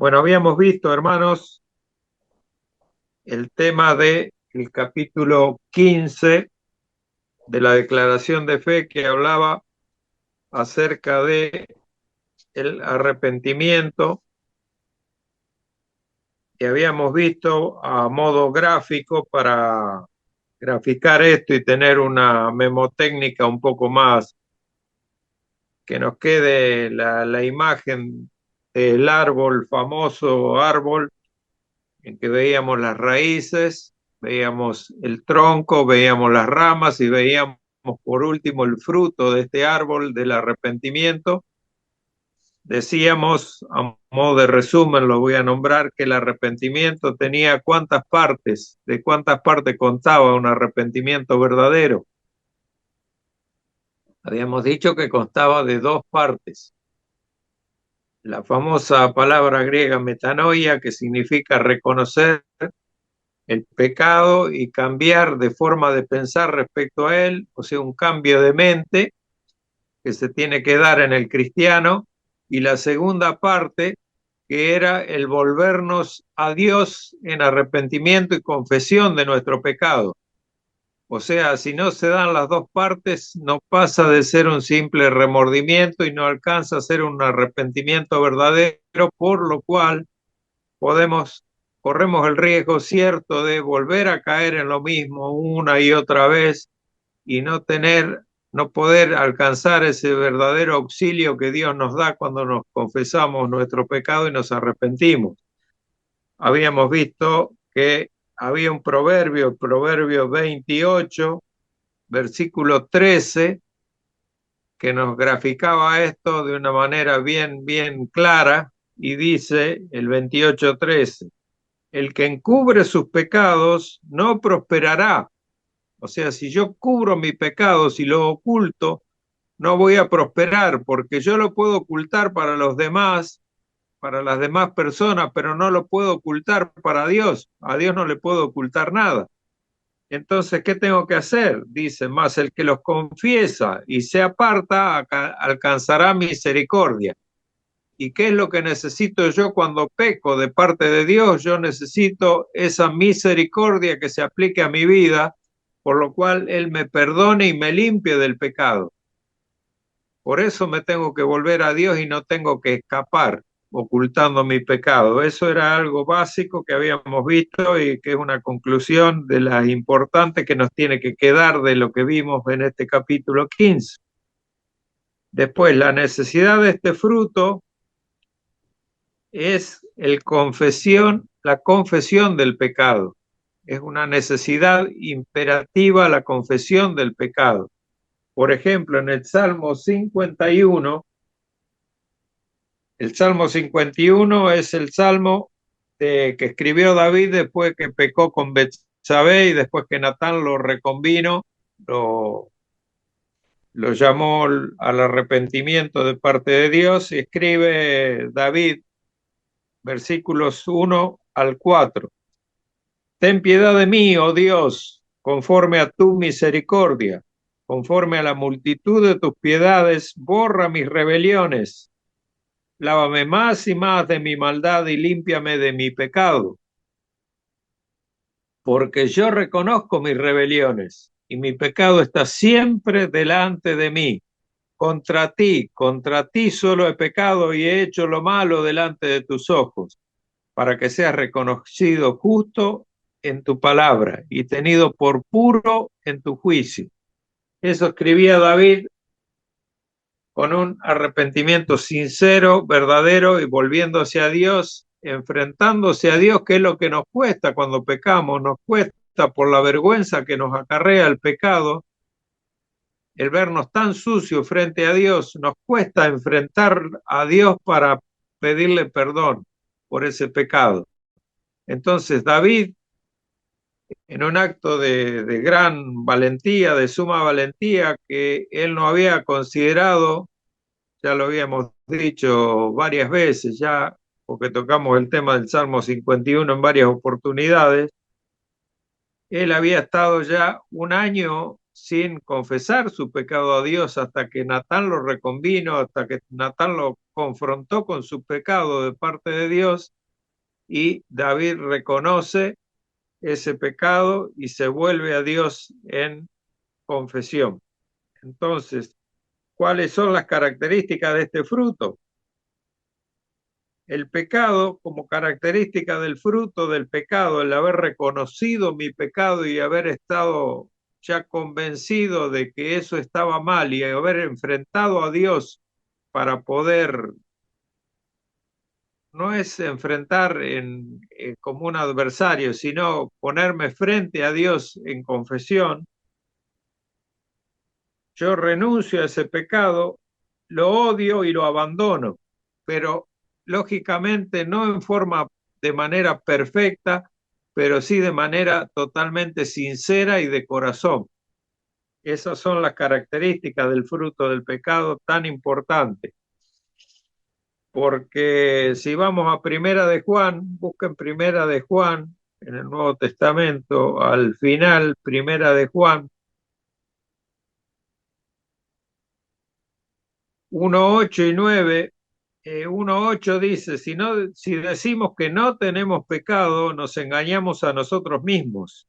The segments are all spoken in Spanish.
Bueno, habíamos visto, hermanos, el tema del capítulo 15 de la declaración de fe que hablaba acerca de el arrepentimiento, que habíamos visto a modo gráfico para graficar esto y tener una memotécnica un poco más, que nos quede la imagen del árbol, famoso árbol, en que veíamos las raíces, veíamos el tronco, veíamos las ramas y veíamos por último el fruto de este árbol del arrepentimiento. Decíamos, a modo de resumen, lo voy a nombrar, que el arrepentimiento tenía cuántas partes, de cuántas partes contaba un arrepentimiento verdadero. Habíamos dicho que constaba de dos partes. La famosa palabra griega metanoia, que significa reconocer el pecado y cambiar de forma de pensar respecto a él, o sea, un cambio de mente que se tiene que dar en el cristiano, y la segunda parte, que era el volvernos a Dios en arrepentimiento y confesión de nuestro pecado. O sea, si no se dan las dos partes, no pasa de ser un simple remordimiento y no alcanza a ser un arrepentimiento verdadero, por lo cual corremos el riesgo cierto de volver a caer en lo mismo una y otra vez y no poder alcanzar ese verdadero auxilio que Dios nos da cuando nos confesamos nuestro pecado y nos arrepentimos. Habíamos visto que había un proverbio, el proverbio 28, versículo 13, que nos graficaba esto de una manera bien clara, y dice el 28:13: el que encubre sus pecados no prosperará. O sea, si yo cubro mi pecado, si lo oculto, no voy a prosperar, porque yo lo puedo ocultar para los demás, para las demás personas, pero no lo puedo ocultar para Dios. A Dios no le puedo ocultar nada. Entonces, ¿qué tengo que hacer? Dice, más el que los confiesa y se aparta alcanzará misericordia. ¿Y qué es lo que necesito yo cuando peco de parte de Dios? Yo necesito esa misericordia que se aplique a mi vida, por lo cual Él me perdone y me limpie del pecado. Por eso me tengo que volver a Dios y no tengo que escapar ocultando mi pecado. Eso era algo básico que habíamos visto y que es una conclusión de las importantes que nos tiene que quedar de lo que vimos en este capítulo 15. Después, la necesidad de este fruto es la confesión del pecado. Es una necesidad imperativa la confesión del pecado. Por ejemplo, en el Salmo 51, el Salmo 51 es el salmo que escribió David después que pecó con Betsabé y después que Natán lo reconvino, lo, lo llamó al arrepentimiento de parte de Dios, y escribe David versículos 1 al 4: ten piedad de mí, oh Dios, conforme a tu misericordia, conforme a la multitud de tus piedades, borra mis rebeliones. Lávame más y más de mi maldad y límpiame de mi pecado, porque yo reconozco mis rebeliones y mi pecado está siempre delante de mí. Contra ti solo he pecado y he hecho lo malo delante de tus ojos, para que seas reconocido justo en tu palabra y tenido por puro en tu juicio. Eso escribía David con un arrepentimiento sincero, verdadero y volviéndose a Dios, enfrentándose a Dios, que es lo que nos cuesta cuando pecamos, nos cuesta por la vergüenza que nos acarrea el pecado, el vernos tan sucios frente a Dios, nos cuesta enfrentar a Dios para pedirle perdón por ese pecado. Entonces David, en un acto de gran valentía, de suma valentía, que él no había considerado, ya lo habíamos dicho varias veces ya, porque tocamos el tema del Salmo 51 en varias oportunidades, él había estado ya un año sin confesar su pecado a Dios hasta que Natán lo reconvino, hasta que Natán lo confrontó con su pecado de parte de Dios y David reconoce ese pecado y se vuelve a Dios en confesión. Entonces, ¿cuáles son las características de este fruto? El pecado, como característica del fruto del pecado, el haber reconocido mi pecado y haber estado ya convencido de que eso estaba mal y haber enfrentado a Dios para poder, no es enfrentar como un adversario, sino ponerme frente a Dios en confesión. Yo renuncio a ese pecado, lo odio y lo abandono, pero lógicamente no en forma de manera perfecta, pero sí de manera totalmente sincera y de corazón. Esas son las características del fruto del pecado tan importante. Porque si vamos a Primera de Juan, busquen Primera de Juan en el Nuevo Testamento, al final, Primera de Juan 1:8 y 9. 1:8 dice, si decimos que no tenemos pecado, nos engañamos a nosotros mismos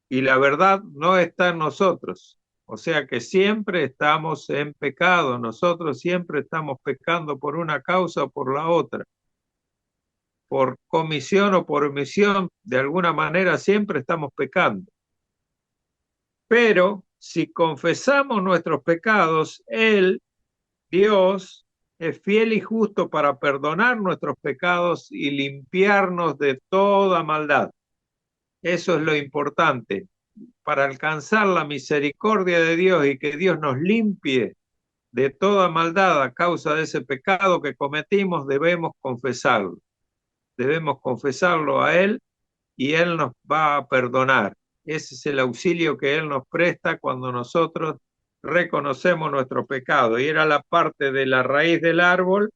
y la verdad no está en nosotros. O sea que siempre estamos en pecado, nosotros siempre estamos pecando por una causa o por la otra, por comisión o por omisión, de alguna manera siempre estamos pecando. Pero si confesamos nuestros pecados, Él, Dios, es fiel y justo para perdonar nuestros pecados y limpiarnos de toda maldad. Eso es lo importante. Para alcanzar la misericordia de Dios y que Dios nos limpie de toda maldad a causa de ese pecado que cometimos, debemos confesarlo. Debemos confesarlo a Él y Él nos va a perdonar. Ese es el auxilio que Él nos presta cuando nosotros reconocemos nuestro pecado. Y era la parte de la raíz del árbol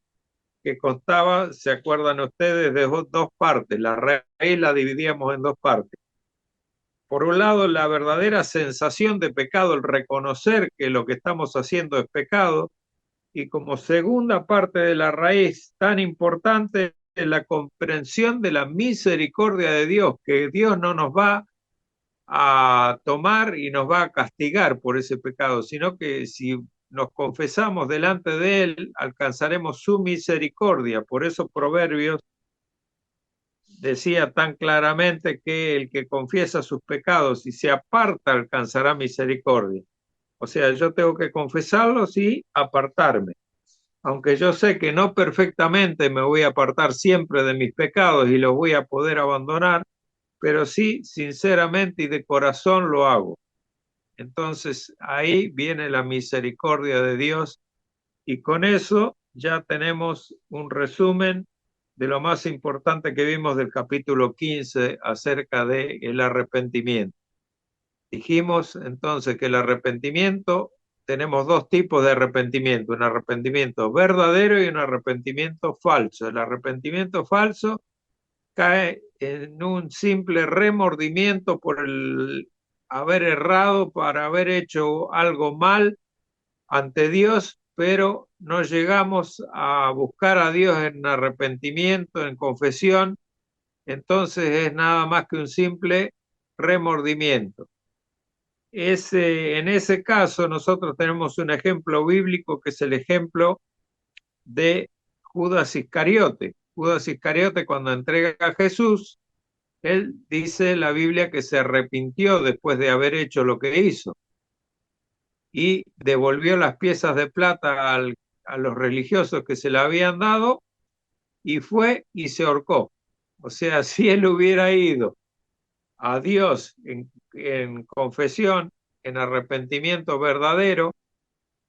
que constaba, ¿se acuerdan ustedes?, de dos partes. La raíz la dividíamos en dos partes. Por un lado, la verdadera sensación de pecado, el reconocer que lo que estamos haciendo es pecado, y como segunda parte de la raíz tan importante, la comprensión de la misericordia de Dios, que Dios no nos va a tomar y nos va a castigar por ese pecado, sino que si nos confesamos delante de Él, alcanzaremos su misericordia. Por eso Proverbios decía tan claramente que el que confiesa sus pecados y se aparta alcanzará misericordia. O sea, yo tengo que confesarlos y apartarme. Aunque yo sé que no perfectamente me voy a apartar siempre de mis pecados y los voy a poder abandonar, pero sí, sinceramente y de corazón lo hago. Entonces ahí viene la misericordia de Dios y con eso ya tenemos un resumen de lo más importante que vimos del capítulo 15 acerca del arrepentimiento. Dijimos entonces que el arrepentimiento, tenemos dos tipos de arrepentimiento, un arrepentimiento verdadero y un arrepentimiento falso. El arrepentimiento falso cae en un simple remordimiento por el haber errado, para haber hecho algo mal ante Dios, pero no llegamos a buscar a Dios en arrepentimiento, en confesión, entonces es nada más que un simple remordimiento. En ese caso nosotros tenemos un ejemplo bíblico que es el ejemplo de Judas Iscariote. Judas Iscariote, cuando entrega a Jesús, él dice la Biblia que se arrepintió después de haber hecho lo que hizo y devolvió las piezas de plata a los religiosos que se la habían dado y fue y se ahorcó. O sea, si él hubiera ido a Dios en confesión, en arrepentimiento verdadero,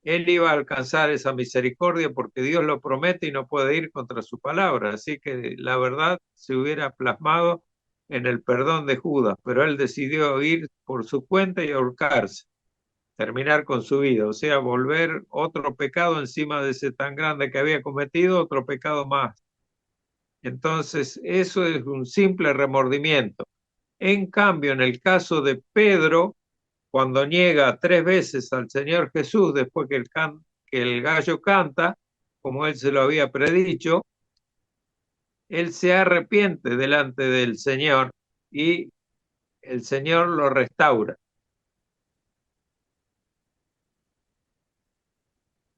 él iba a alcanzar esa misericordia porque Dios lo promete y no puede ir contra su palabra. Así que la verdad se hubiera plasmado en el perdón de Judas, pero él decidió ir por su cuenta y ahorcarse, terminar con su vida, o sea, volver otro pecado encima de ese tan grande que había cometido, otro pecado más. Entonces, eso es un simple remordimiento. En cambio, en el caso de Pedro, cuando niega 3 veces al Señor Jesús después que el gallo canta, como él se lo había predicho, él se arrepiente delante del Señor y el Señor lo restaura.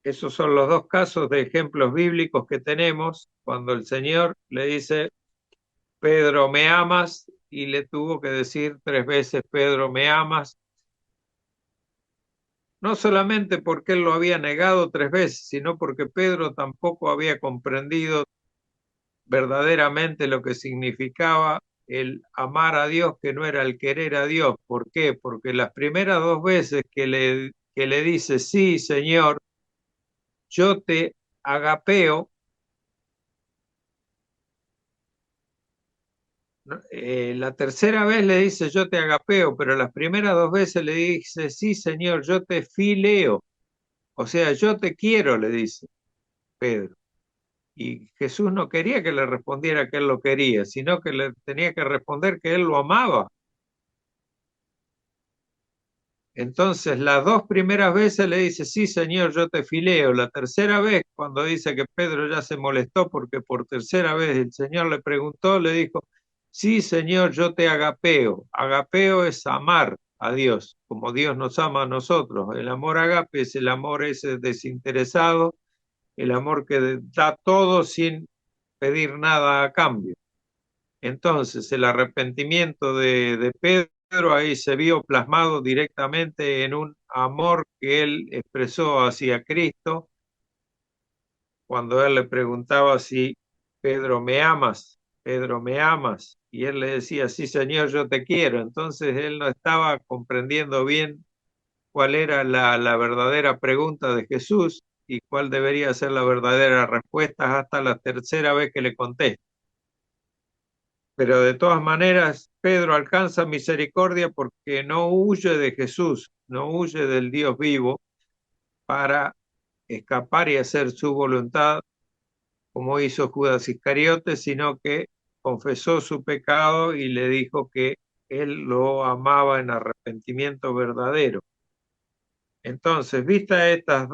Esos son los dos casos de ejemplos bíblicos que tenemos cuando el Señor le dice, Pedro, ¿me amas? Y le tuvo que decir 3 veces, Pedro, ¿me amas? No solamente porque él lo había negado 3 veces, sino porque Pedro tampoco había comprendido verdaderamente lo que significaba el amar a Dios, que no era el querer a Dios. ¿Por qué? Porque las primeras 2 veces que le dice, sí, Señor, yo te agapeo, ¿no? La tercera vez le dice, yo te agapeo, pero las primeras 2 veces le dice, sí, Señor, yo te fileo. O sea, yo te quiero, le dice Pedro. Y Jesús no quería que le respondiera que él lo quería, sino que le tenía que responder que él lo amaba. Entonces, las 2 primeras veces le dice, sí, Señor, yo te fileo. La tercera vez, cuando dice que Pedro ya se molestó porque por tercera vez el Señor le preguntó, le dijo, sí, Señor, yo te agapeo. Agapeo es amar a Dios, como Dios nos ama a nosotros. El amor agape es el amor ese desinteresado, el amor que da todo sin pedir nada a cambio. Entonces, el arrepentimiento de Pedro ahí se vio plasmado directamente en un amor que él expresó hacia Cristo cuando él le preguntaba si Pedro me amas, Pedro me amas, y él le decía, sí, Señor, yo te quiero. Entonces él no estaba comprendiendo bien cuál era la verdadera pregunta de Jesús y cuál debería ser la verdadera respuesta hasta la tercera vez que le contesta. Pero de todas maneras, Pedro alcanza misericordia porque no huye de Jesús, no huye del Dios vivo para escapar y hacer su voluntad, como hizo Judas Iscariote, sino que confesó su pecado y le dijo que él lo amaba en arrepentimiento verdadero. Entonces, vista estos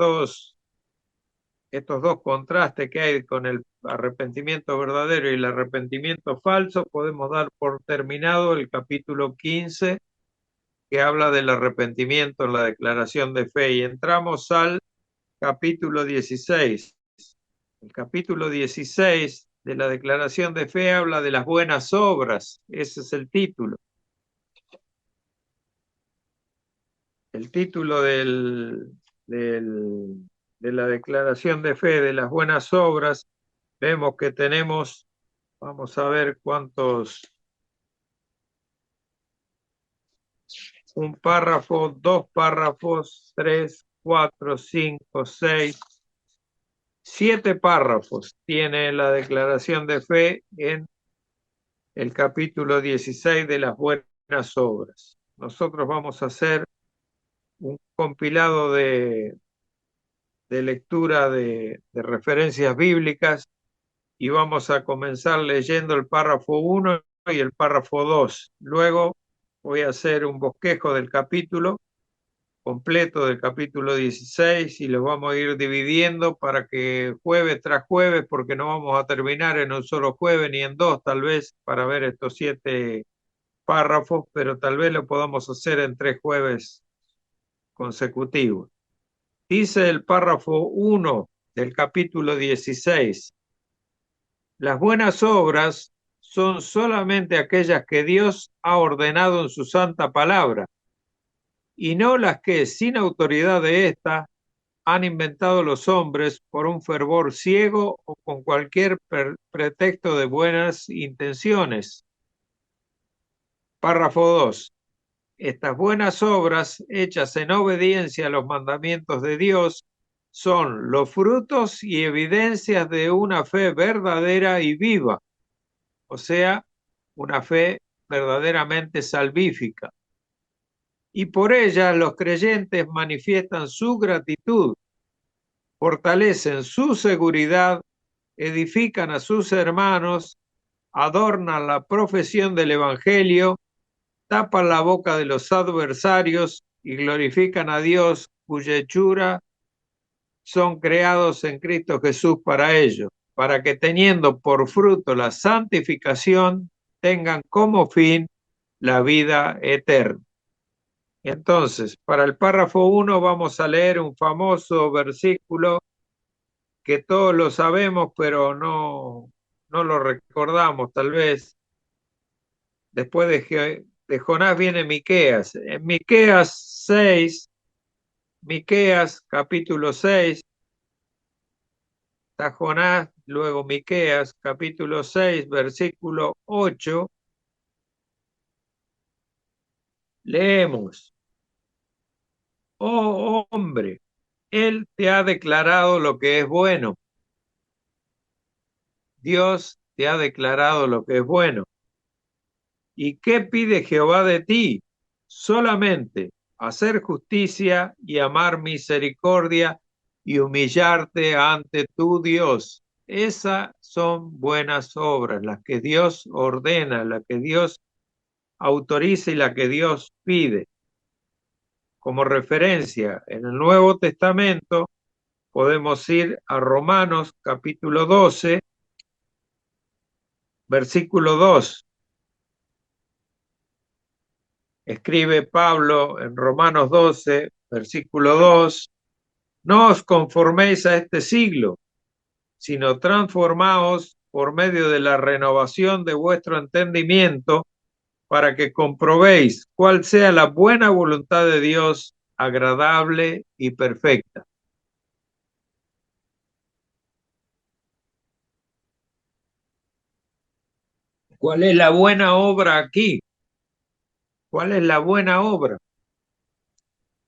dos contrastes que hay con el arrepentimiento verdadero y el arrepentimiento falso, podemos dar por terminado el capítulo 15, que habla del arrepentimiento en la declaración de fe, y entramos al capítulo 16. El capítulo 16 de la declaración de fe habla de las buenas obras, ese es el título. El título de la declaración de fe, de las buenas obras, vemos que tenemos, vamos a ver cuántos, un párrafo, 2 párrafos, 3, 4, 5, 6, 7 párrafos tiene la declaración de fe en el capítulo 16 de las buenas obras. Nosotros vamos a hacer un compilado de lectura de referencias bíblicas y vamos a comenzar leyendo el párrafo 1 y el párrafo 2. Luego voy a hacer un bosquejo del capítulo completo del capítulo 16 y los vamos a ir dividiendo para que jueves tras jueves, porque no vamos a terminar en un solo jueves ni en dos tal vez para ver estos 7 párrafos, pero tal vez lo podamos hacer en 3 jueves consecutivos. Dice el párrafo 1 del capítulo 16, las buenas obras son solamente aquellas que Dios ha ordenado en su santa palabra, y no las que, sin autoridad de ésta, han inventado los hombres por un fervor ciego o con cualquier pretexto de buenas intenciones. Párrafo 2. Estas buenas obras, hechas en obediencia a los mandamientos de Dios, son los frutos y evidencias de una fe verdadera y viva, o sea, una fe verdaderamente salvífica. Y por ellas los creyentes manifiestan su gratitud, fortalecen su seguridad, edifican a sus hermanos, adornan la profesión del Evangelio, tapan la boca de los adversarios y glorifican a Dios, cuya hechura son creados en Cristo Jesús para ellos, para que teniendo por fruto la santificación, tengan como fin la vida eterna. Entonces, para el párrafo 1 vamos a leer un famoso versículo que todos lo sabemos, pero no lo recordamos tal vez. Después de Jonás viene Miqueas. En Miqueas capítulo 6, está Jonás, luego Miqueas capítulo 6, versículo 8, leemos: Oh hombre, él te ha declarado lo que es bueno. Dios te ha declarado lo que es bueno. ¿Y qué pide Jehová de ti? Solamente hacer justicia y amar misericordia y humillarte ante tu Dios. Esas son buenas obras, las que Dios ordena, las que Dios autoriza y las que Dios pide. Como referencia, en el Nuevo Testamento podemos ir a Romanos capítulo 12, versículo 2. Escribe Pablo en Romanos 12, versículo 2: No os conforméis a este siglo, sino transformaos por medio de la renovación de vuestro entendimiento, para que comprobéis cuál sea la buena voluntad de Dios, agradable y perfecta. ¿Cuál es la buena obra aquí? ¿Cuál es la buena obra?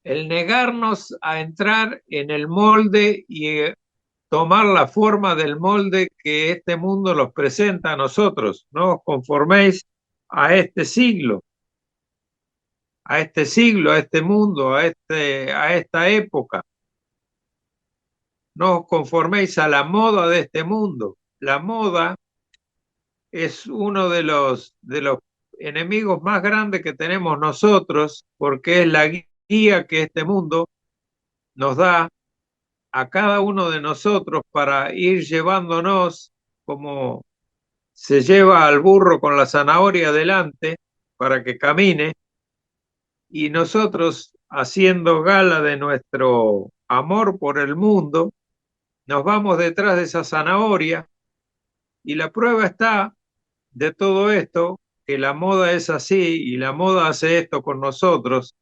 El negarnos a entrar en el molde y tomar la forma del molde que este mundo nos presenta a nosotros. No os conforméis a este siglo, a este siglo, a este mundo, a esta época. No os conforméis a la moda de este mundo. La moda es uno de los enemigos más grandes que tenemos nosotros, porque es la guía que este mundo nos da a cada uno de nosotros para ir llevándonos, como se lleva al burro con la zanahoria delante para que camine, y nosotros, haciendo gala de nuestro amor por el mundo, nos vamos detrás de esa zanahoria, y la prueba está de todo esto, que la moda es así y la moda hace esto con nosotros.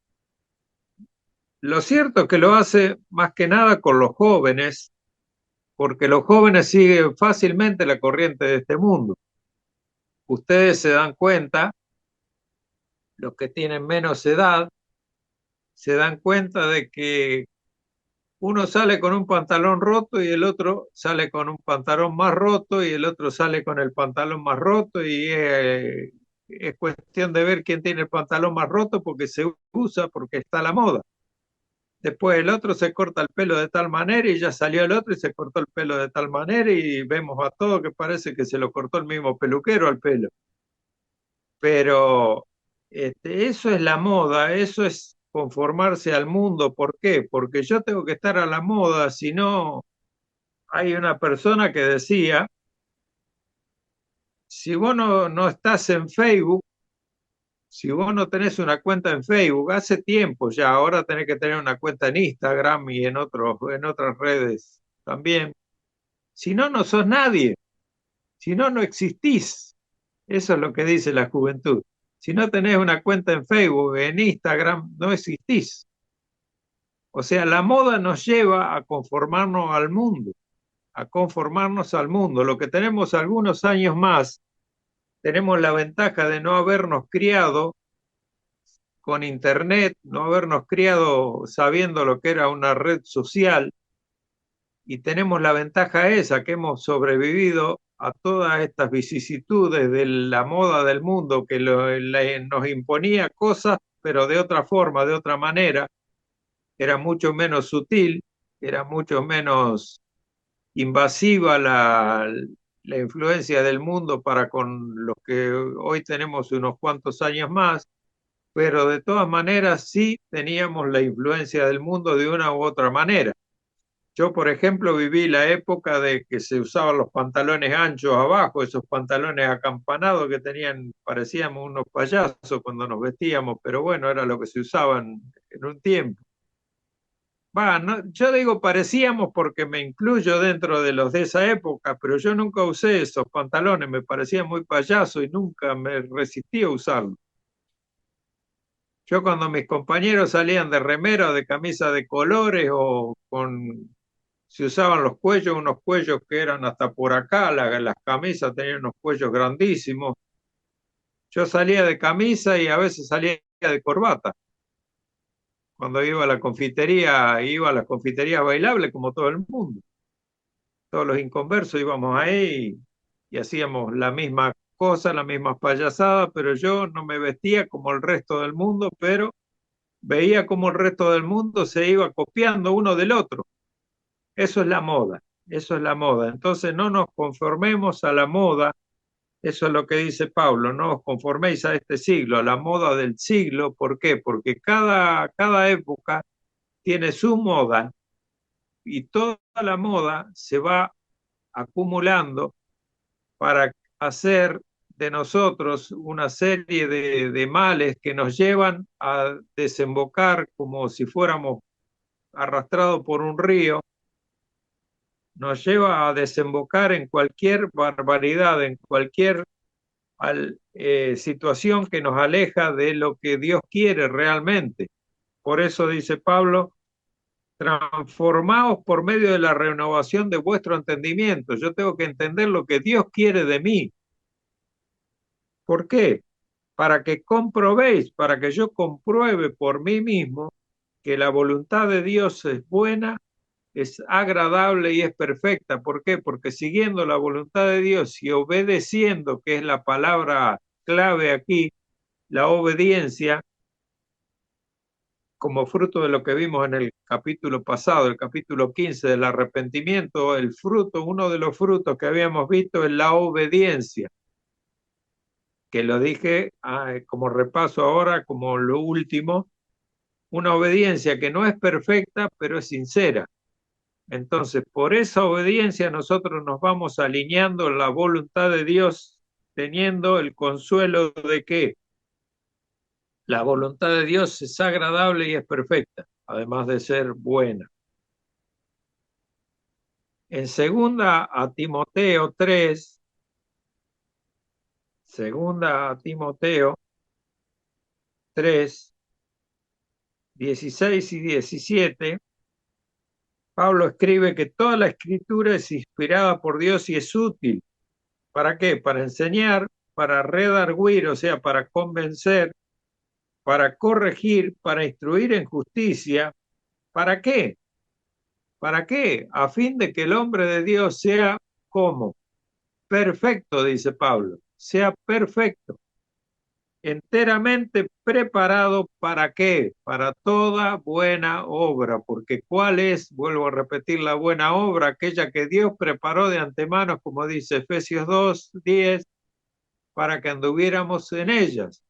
Lo cierto es que lo hace más que nada con los jóvenes, porque los jóvenes siguen fácilmente la corriente de este mundo. Ustedes se dan cuenta, los que tienen menos edad, se dan cuenta de que uno sale con un pantalón roto y el otro sale con un pantalón más roto y el otro sale con el pantalón más roto, y es cuestión de ver quién tiene el pantalón más roto porque se usa, porque está a la moda. Después el otro se corta el pelo de tal manera y ya salió el otro y se cortó el pelo de tal manera, y vemos a todo que parece que se lo cortó el mismo peluquero al pelo. Pero eso es la moda, eso es conformarse al mundo. ¿Por qué? Porque yo tengo que estar a la moda, si no, hay una persona que decía, si vos no estás en Facebook, si vos no tenés una cuenta en Facebook, hace tiempo ya, ahora tenés que tener una cuenta en Instagram y en otras redes también. Si no, no sos nadie, si no, no existís. Eso es lo que dice la juventud. Si no tenés una cuenta en Facebook, en Instagram, no existís. O sea, la moda nos lleva a conformarnos al mundo, a conformarnos al mundo. Lo que tenemos algunos años más, tenemos la ventaja de no habernos criado con Internet, no habernos criado sabiendo lo que era una red social, y tenemos la ventaja esa, que hemos sobrevivido a todas estas vicisitudes de la moda del mundo que nos imponía cosas, pero de otra forma, de otra manera. Era mucho menos sutil, era mucho menos invasiva la influencia del mundo para con los que hoy tenemos unos cuantos años más. pero de todas maneras sí teníamos la influencia del mundo de una u otra manera. Yo, por ejemplo, viví la época de que se usaban los pantalones anchos abajo, esos pantalones acampanados que tenían, parecíamos unos payasos cuando nos vestíamos, pero bueno, era lo que se usaban en un tiempo. Va, no, yo digo parecíamos porque me incluyo dentro de los de esa época, pero yo nunca usé esos pantalones, me parecían muy payaso y nunca me resistí a usarlos. Yo cuando mis compañeros salían de remera o de camisa de colores o con, se usaban los cuellos, unos cuellos que eran hasta por acá, las camisas tenían unos cuellos grandísimos. Yo salía de camisa y a veces salía de corbata. Cuando iba a las confiterías bailables como todo el mundo. Todos los inconversos íbamos ahí y hacíamos la misma cosa, las mismas payasadas, pero yo no me vestía como el resto del mundo, pero veía como el resto del mundo se iba copiando uno del otro. Eso es la moda, eso es la moda. Entonces no nos conformemos a la moda, eso es lo que dice Pablo, no os conforméis a este siglo, a la moda del siglo. ¿Por qué? Porque cada época tiene su moda y toda la moda se va acumulando para hacer de nosotros una serie de males que nos llevan a desembocar como si fuéramos arrastrados por un río, nos lleva a desembocar en cualquier barbaridad, en cualquier situación que nos aleja de lo que Dios quiere realmente. Por eso dice Pablo, transformaos por medio de la renovación de vuestro entendimiento. Yo tengo que entender lo que Dios quiere de mí. ¿Por qué? Para que comprobéis, para que yo compruebe por mí mismo que la voluntad de Dios es buena, es agradable y es perfecta. ¿Por qué? Porque siguiendo la voluntad de Dios y obedeciendo, que es la palabra clave aquí, la obediencia, como fruto de lo que vimos en el capítulo pasado, el capítulo 15 del arrepentimiento, el fruto, uno de los frutos que habíamos visto es la obediencia, que lo dije como repaso ahora, como lo último, una obediencia que no es perfecta, pero es sincera. Entonces, por esa obediencia nosotros nos vamos alineando en la voluntad de Dios, teniendo el consuelo de que la voluntad de Dios es agradable y es perfecta, además de ser buena. En segunda a Timoteo 3, segunda a Timoteo 3, 16 y 17, Pablo escribe que toda la escritura es inspirada por Dios y es útil. ¿Para qué? Para enseñar, para redarguir, o sea, para convencer, para corregir, para instruir en justicia. ¿Para qué? ¿Para qué? A fin de que el hombre de Dios sea como perfecto, dice Pablo, sea perfecto, enteramente preparado para qué? Para toda buena obra, porque ¿cuál es? Vuelvo a repetir, la buena obra, aquella que Dios preparó de antemano, como dice Efesios 2:10, para que anduviéramos en ellas.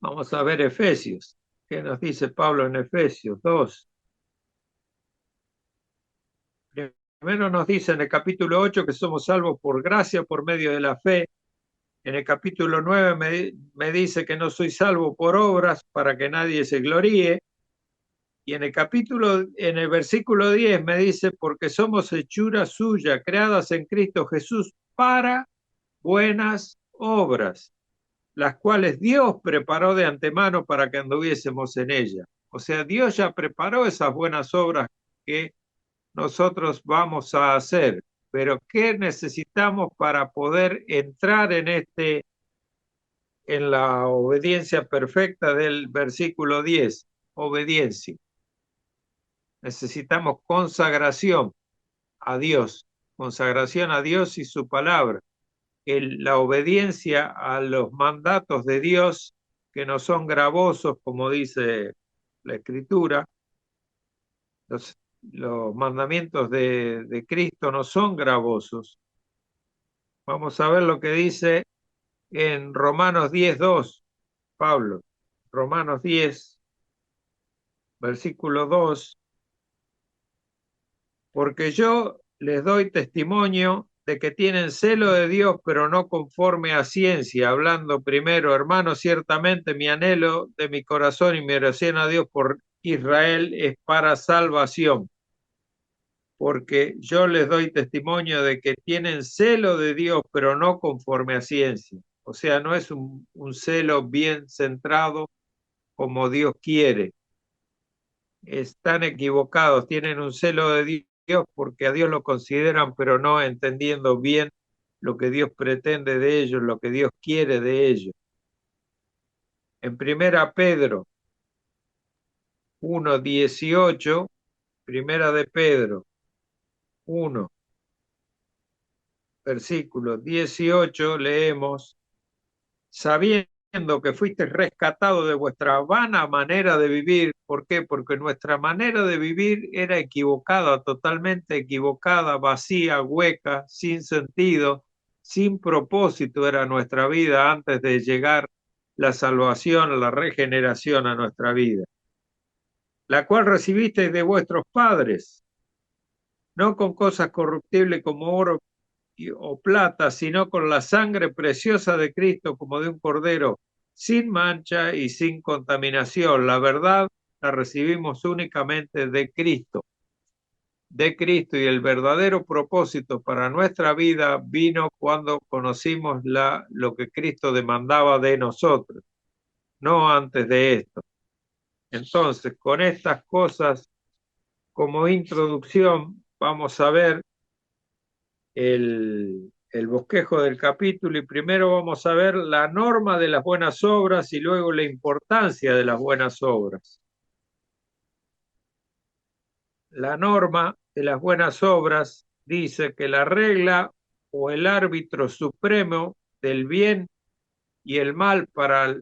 Vamos a ver Efesios. ¿Qué nos dice Pablo en Efesios 2? Primero nos dice en el capítulo 8 que somos salvos por gracia, por medio de la fe. En el capítulo 9 me dice que no soy salvo por obras para que nadie se gloríe. Y en el versículo 10 me dice, porque somos hechura suya, creadas en Cristo Jesús para buenas obras, las cuales Dios preparó de antemano para que anduviésemos en ellas. O sea, Dios ya preparó esas buenas obras que nosotros vamos a hacer. Pero ¿qué necesitamos para poder entrar en la obediencia perfecta del versículo 10? Obediencia. Necesitamos consagración a Dios y su palabra. La obediencia a los mandatos de Dios que no son gravosos, como dice la Escritura. Los mandamientos de Cristo no son gravosos. Vamos a ver lo que dice en Romanos 10:2. Pablo, Romanos 10, versículo 2, porque yo les doy testimonio de que tienen celo de Dios, pero no conforme a ciencia, hablando primero, hermanos, ciertamente mi anhelo de mi corazón y mi oración a Dios por Israel es para salvación, porque yo les doy testimonio de que tienen celo de Dios, pero no conforme a ciencia. O sea, no es un celo bien centrado como Dios quiere. Están equivocados, tienen un celo de Dios porque a Dios lo consideran, pero no entendiendo bien lo que Dios pretende de ellos, lo que Dios quiere de ellos. En primera Pedro 1:18, primera de Pedro 1, versículo 18, leemos: sabiendo que fuiste rescatado de vuestra vana manera de vivir. ¿Por qué? Porque nuestra manera de vivir era equivocada, totalmente equivocada, vacía, hueca, sin sentido, sin propósito era nuestra vida antes de llegar la salvación, la regeneración a nuestra vida, la cual recibisteis de vuestros padres, no con cosas corruptibles como oro o plata, sino con la sangre preciosa de Cristo como de un cordero, sin mancha y sin contaminación. La verdad la recibimos únicamente de Cristo, y el verdadero propósito para nuestra vida vino cuando conocimos lo que Cristo demandaba de nosotros, no antes de esto. Entonces, con estas cosas como introducción, vamos a ver el bosquejo del capítulo, y primero vamos a ver la norma de las buenas obras y luego la importancia de las buenas obras. La norma de las buenas obras dice que la regla o el árbitro supremo del bien y el mal para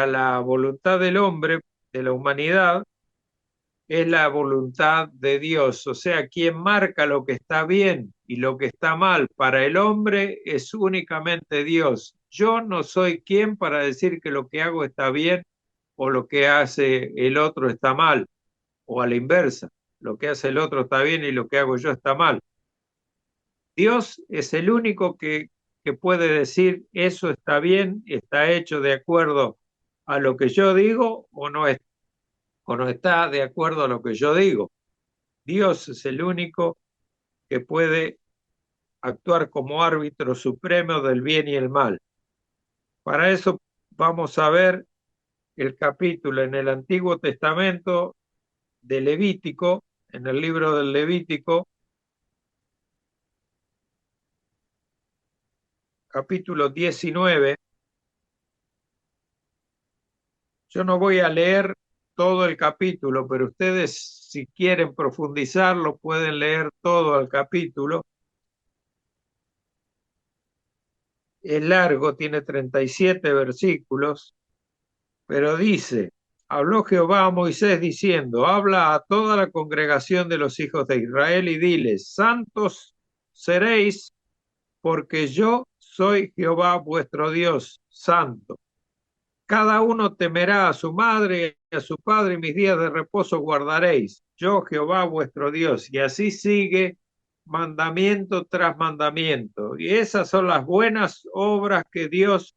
la voluntad del hombre, de la humanidad, es la voluntad de Dios. O sea, quien marca lo que está bien y lo que está mal para el hombre es únicamente Dios. Yo no soy quien para decir que lo que hago está bien o lo que hace el otro está mal, o a la inversa, lo que hace el otro está bien y lo que hago yo está mal. Dios es el único que puede decir eso está bien, está hecho de acuerdo a lo que yo digo, o no está de acuerdo a lo que yo digo. Dios es el único que puede actuar como árbitro supremo del bien y el mal. Para eso vamos a ver el capítulo en el Antiguo Testamento de Levítico, en el libro del Levítico, capítulo 19. Yo no voy a leer todo el capítulo, pero ustedes, si quieren profundizarlo, pueden leer todo el capítulo. Es largo, tiene 37 versículos, pero dice: habló Jehová a Moisés diciendo: habla a toda la congregación de los hijos de Israel y diles: santos seréis, porque yo soy Jehová vuestro Dios, santo. Cada uno temerá a su madre y a su padre, y mis días de reposo guardaréis. Yo, Jehová vuestro Dios. Y así sigue mandamiento tras mandamiento. Y esas son las buenas obras que Dios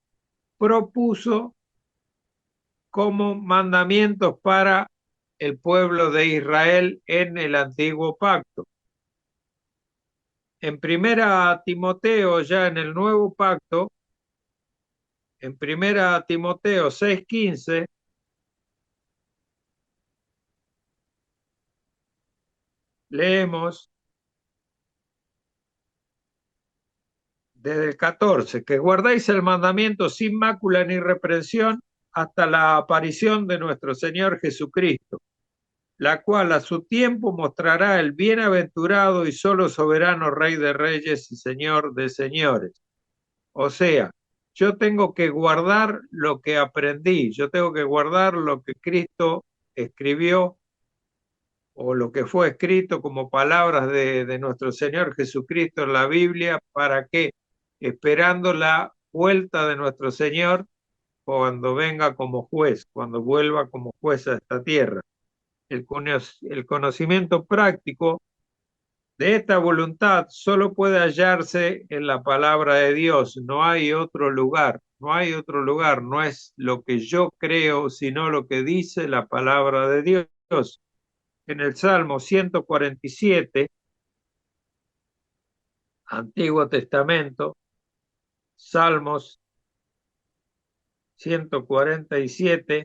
propuso como mandamientos para el pueblo de Israel en el antiguo pacto. En primera Timoteo, ya en el nuevo pacto, en primera Timoteo 6:15, leemos desde el 14, que guardéis el mandamiento sin mácula ni reprensión hasta la aparición de nuestro Señor Jesucristo, la cual a su tiempo mostrará el bienaventurado y solo soberano Rey de Reyes y Señor de Señores. O sea, yo tengo que guardar lo que aprendí, yo tengo que guardar lo que Cristo escribió o lo que fue escrito como palabras de nuestro Señor Jesucristo en la Biblia. ¿Para qué? Esperando la vuelta de nuestro Señor, cuando venga como juez, cuando vuelva como juez a esta tierra. El conocimiento práctico de esta voluntad solo puede hallarse en la palabra de Dios. No hay otro lugar, no hay otro lugar. No es lo que yo creo, sino lo que dice la palabra de Dios. En el Salmo 147, Antiguo Testamento, Salmos 147,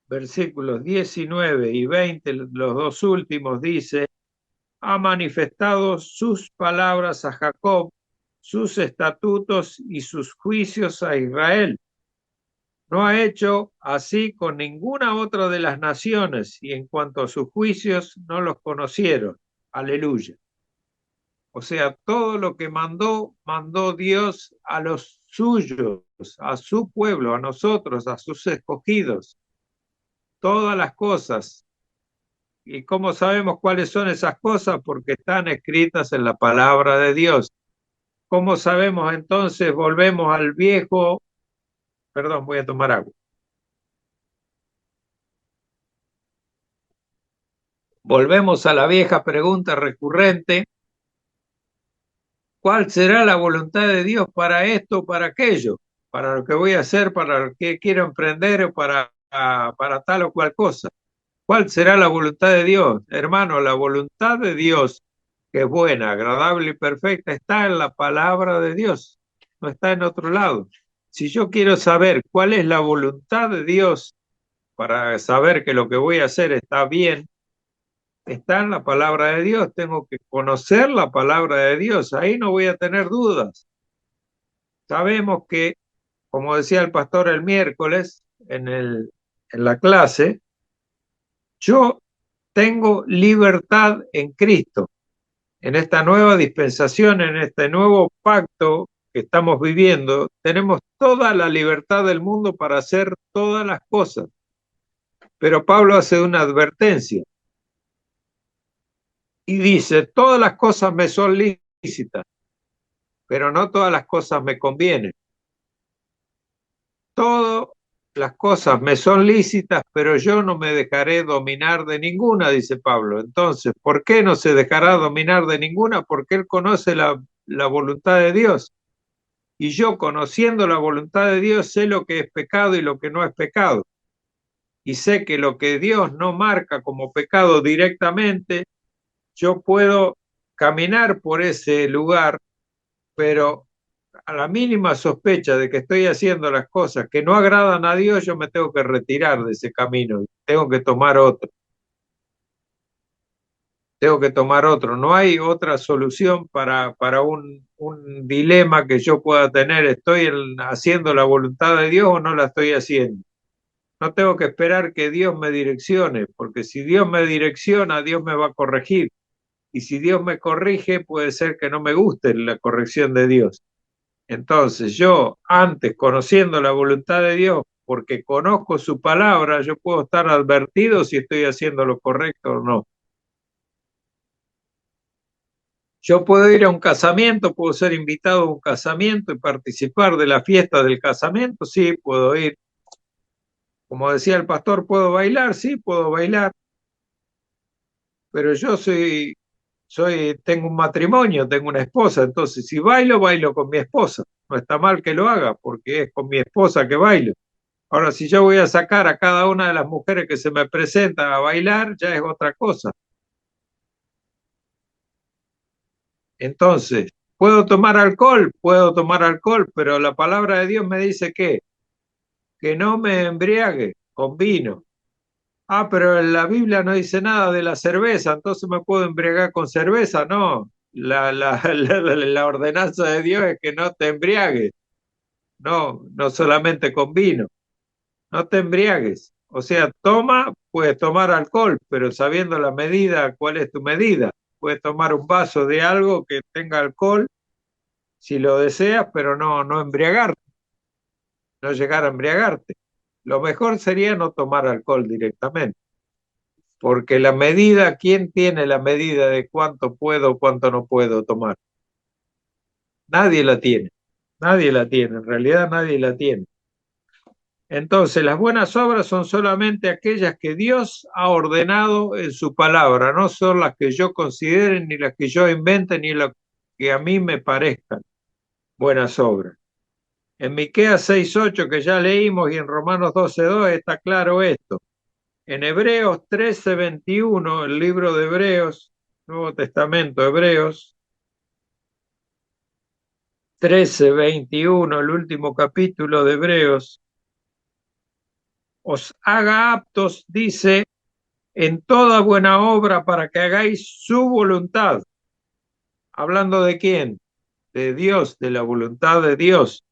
versículos 19 y 20, los dos últimos, dice: ha manifestado sus palabras a Jacob, sus estatutos y sus juicios a Israel. No ha hecho así con ninguna otra de las naciones, y en cuanto a sus juicios no los conocieron. Aleluya. O sea, todo lo que mandó, mandó Dios a los suyos, a su pueblo, a nosotros, a sus escogidos. Todas las cosas. ¿Y cómo sabemos cuáles son esas cosas? Porque están escritas en la palabra de Dios. ¿Cómo sabemos entonces? Volvemos al viejo, perdón, voy a tomar agua. Volvemos a la vieja pregunta recurrente: ¿cuál será la voluntad de Dios para esto, para aquello? Para lo que voy a hacer, para lo que quiero emprender o para tal o cual cosa. ¿Cuál será la voluntad de Dios? Hermano, la voluntad de Dios, que es buena, agradable y perfecta, está en la palabra de Dios, no está en otro lado. Si yo quiero saber cuál es la voluntad de Dios para saber que lo que voy a hacer está bien, está en la palabra de Dios. Tengo que conocer la palabra de Dios, ahí no voy a tener dudas. Sabemos que, como decía el pastor el miércoles en la clase, yo tengo libertad en Cristo. En esta nueva dispensación, en este nuevo pacto que estamos viviendo, tenemos toda la libertad del mundo para hacer todas las cosas. Pero Pablo hace una advertencia y dice: todas las cosas me son lícitas, pero no todas las cosas me convienen. Todas las cosas me son lícitas, pero yo no me dejaré dominar de ninguna, dice Pablo. Entonces, ¿por qué no se dejará dominar de ninguna? Porque él conoce la voluntad de Dios. Y yo, conociendo la voluntad de Dios, sé lo que es pecado y lo que no es pecado. Y sé que lo que Dios no marca como pecado directamente, yo puedo caminar por ese lugar, pero a la mínima sospecha de que estoy haciendo las cosas que no agradan a Dios, yo me tengo que retirar de ese camino, tengo que tomar otro. Tengo que tomar otro. No hay otra solución para un dilema que yo pueda tener. ¿Estoy haciendo la voluntad de Dios o no la estoy haciendo? No tengo que esperar que Dios me direccione, porque si Dios me direcciona, Dios me va a corregir. Y si Dios me corrige, puede ser que no me guste la corrección de Dios. Entonces yo, antes, conociendo la voluntad de Dios, porque conozco su palabra, yo puedo estar advertido si estoy haciendo lo correcto o no. Yo puedo ir a un casamiento, puedo ser invitado a un casamiento y participar de la fiesta del casamiento, sí, puedo ir. Como decía el pastor, ¿puedo bailar? Sí, puedo bailar, pero yo tengo un matrimonio, tengo una esposa, entonces si bailo, bailo con mi esposa. No está mal que lo haga, porque es con mi esposa que bailo. Ahora, si yo voy a sacar a cada una de las mujeres que se me presentan a bailar, ya es otra cosa. Entonces, puedo tomar alcohol, pero la palabra de Dios me dice que no me embriague con vino. Ah, pero en la Biblia no dice nada de la cerveza, entonces me puedo embriagar con cerveza. No, la ordenanza de Dios es que no te embriagues, no, no solamente con vino, no te embriagues. O sea, puedes tomar alcohol, pero sabiendo la medida, ¿cuál es tu medida? Puedes tomar un vaso de algo que tenga alcohol si lo deseas, pero no embriagarte, no llegar a embriagarte. Lo mejor sería no tomar alcohol directamente, porque la medida, ¿quién tiene la medida de cuánto puedo o cuánto no puedo tomar? Nadie la tiene, nadie la tiene, en realidad nadie la tiene. Entonces, las buenas obras son solamente aquellas que Dios ha ordenado en su palabra, no son las que yo considere, ni las que yo invente, ni las que a mí me parezcan buenas obras. En Miqueas 6:8 que ya leímos y en Romanos 12:2 está claro esto. En Hebreos 13:21, el libro de Hebreos, Nuevo Testamento, Hebreos 13:21, el último capítulo de Hebreos, os haga aptos, dice, en toda buena obra para que hagáis su voluntad. ¿Hablando de quién? De Dios, de la voluntad de Dios,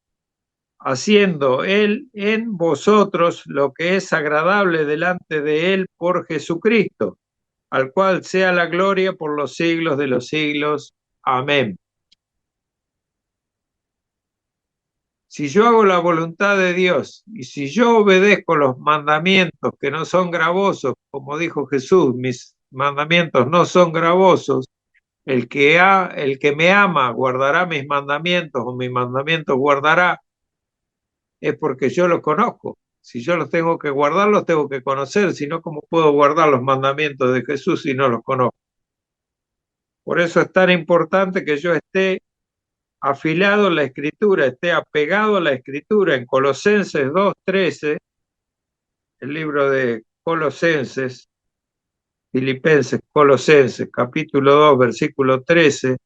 haciendo Él en vosotros lo que es agradable delante de Él por Jesucristo, al cual sea la gloria por los siglos de los siglos. Amén. Si yo hago la voluntad de Dios y si yo obedezco los mandamientos que no son gravosos, como dijo Jesús, mis mandamientos no son gravosos, el que me ama guardará mis mandamientos o mis mandamientos guardará, es porque yo los conozco. Si yo los tengo que guardar, los tengo que conocer, si no, ¿cómo puedo guardar los mandamientos de Jesús si no los conozco? Por eso es tan importante que yo esté afilado a la Escritura, esté apegado a la Escritura. En Colosenses 2:13, el libro de Colosenses, Filipenses, Colosenses, capítulo 2, versículo 13,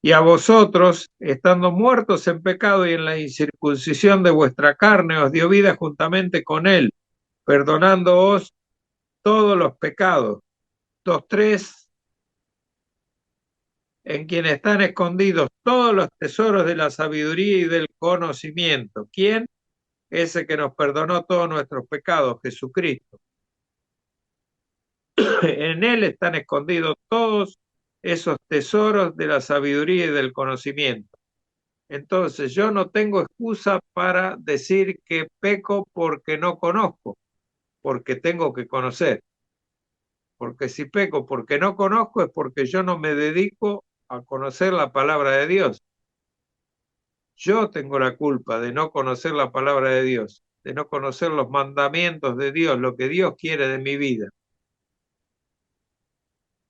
y a vosotros, estando muertos en pecado y en la incircuncisión de vuestra carne, os dio vida juntamente con él, perdonándoos todos los pecados. 2:3, en quien están escondidos todos los tesoros de la sabiduría y del conocimiento. ¿Quién? Ese que nos perdonó todos nuestros pecados, Jesucristo. En él están escondidos todos esos tesoros de la sabiduría y del conocimiento. Entonces, yo no tengo excusa para decir que peco porque no conozco, porque tengo que conocer. Porque si peco porque no conozco es porque yo no me dedico a conocer la palabra de Dios. Yo tengo la culpa de no conocer la palabra de Dios, de no conocer los mandamientos de Dios, lo que Dios quiere de mi vida.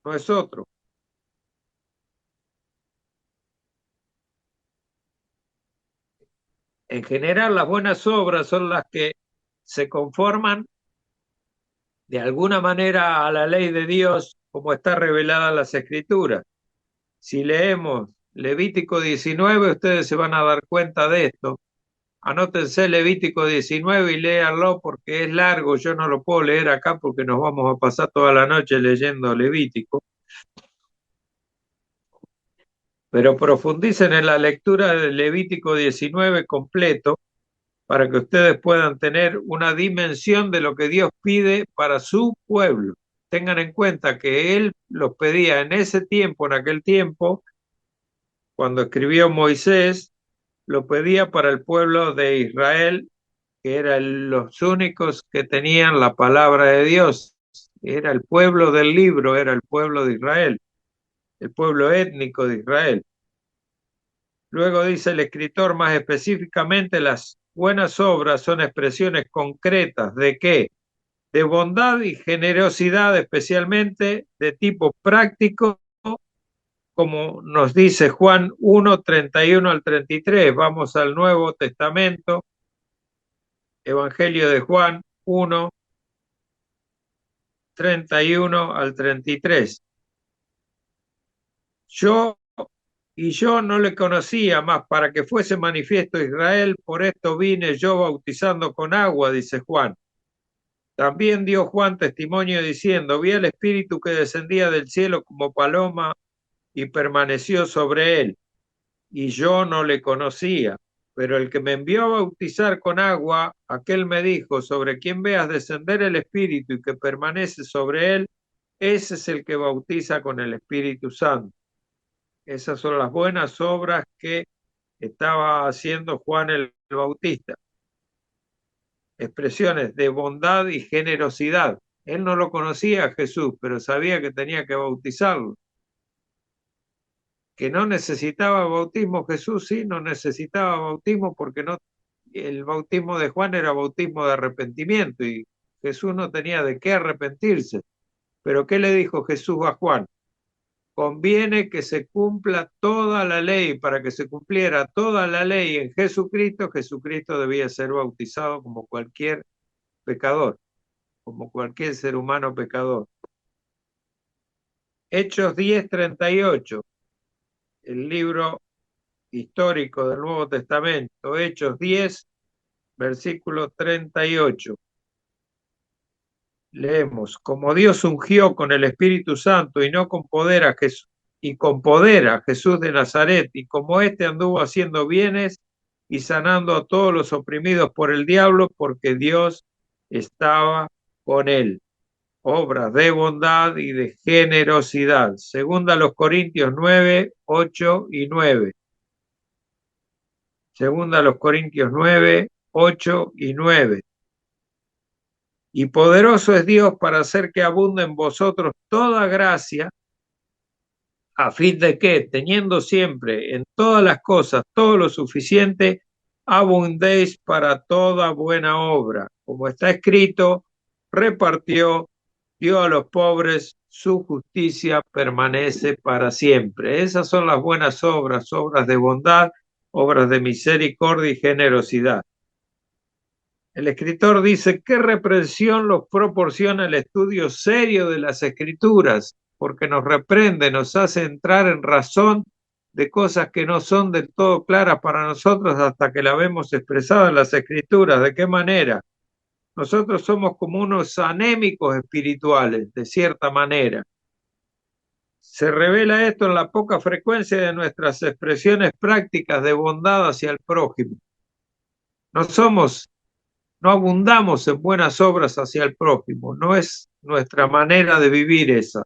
No es otro. En general, las buenas obras son las que se conforman de alguna manera a la ley de Dios como está revelada en las Escrituras. Si leemos Levítico 19, ustedes se van a dar cuenta de esto. Anótense Levítico 19 y léanlo porque es largo, yo no lo puedo leer acá porque nos vamos a pasar toda la noche leyendo Levítico, pero profundicen en la lectura de Levítico 19 completo para que ustedes puedan tener una dimensión de lo que Dios pide para su pueblo. Tengan en cuenta que Él los pedía en ese tiempo, en aquel tiempo, cuando escribió Moisés, lo pedía para el pueblo de Israel, que eran los únicos que tenían la palabra de Dios. Era el pueblo del libro, era el pueblo de Israel, el pueblo étnico de Israel. Luego dice el escritor más específicamente, las buenas obras son expresiones concretas ¿de qué? De bondad y generosidad, especialmente de tipo práctico, como nos dice Juan 1:31 al 33. Vamos al Nuevo Testamento, Evangelio de Juan 1:31 al 33. Yo no le conocía más para que fuese manifiesto Israel, por esto vine yo bautizando con agua, dice Juan. También dio Juan testimonio diciendo, vi al Espíritu que descendía del cielo como paloma y permaneció sobre él, y yo no le conocía. Pero el que me envió a bautizar con agua, aquel me dijo, sobre quien veas descender el Espíritu y que permanece sobre él, ese es el que bautiza con el Espíritu Santo. Esas son las buenas obras que estaba haciendo Juan el Bautista. Expresiones de bondad y generosidad. Él no lo conocía a Jesús, pero sabía que tenía que bautizarlo. Que no necesitaba bautismo, Jesús sí no necesitaba bautismo porque no el bautismo de Juan era bautismo de arrepentimiento y Jesús no tenía de qué arrepentirse. Pero ¿qué le dijo Jesús a Juan? Conviene que se cumpla toda la ley. Para que se cumpliera toda la ley en Jesucristo, Jesucristo debía ser bautizado como cualquier pecador, como cualquier ser humano pecador. Hechos 10:38, el libro histórico del Nuevo Testamento, Hechos 10, versículo 38. Leemos, como Dios ungió con el Espíritu Santo y no con poder a Jesús, y con poder a Jesús de Nazaret, y como éste anduvo haciendo bienes y sanando a todos los oprimidos por el diablo, porque Dios estaba con él. Obras de bondad y de generosidad. Segunda a los Corintios 9, 8 y 9. Segunda a los Corintios 9, 8 y 9. Y poderoso es Dios para hacer que abunde en vosotros toda gracia, a fin de que, teniendo siempre en todas las cosas todo lo suficiente, abundéis para toda buena obra. Como está escrito, repartió, dio a los pobres, su justicia permanece para siempre. Esas son las buenas obras, obras de bondad, obras de misericordia y generosidad. El escritor dice, ¿qué reprensión nos proporciona el estudio serio de las Escrituras? Porque nos reprende, nos hace entrar en razón de cosas que no son del todo claras para nosotros hasta que la vemos expresada en las Escrituras. ¿De qué manera? Nosotros somos como unos anémicos espirituales, de cierta manera. Se revela esto en la poca frecuencia de nuestras expresiones prácticas de bondad hacia el prójimo. No abundamos en buenas obras hacia el prójimo, no es nuestra manera de vivir esa.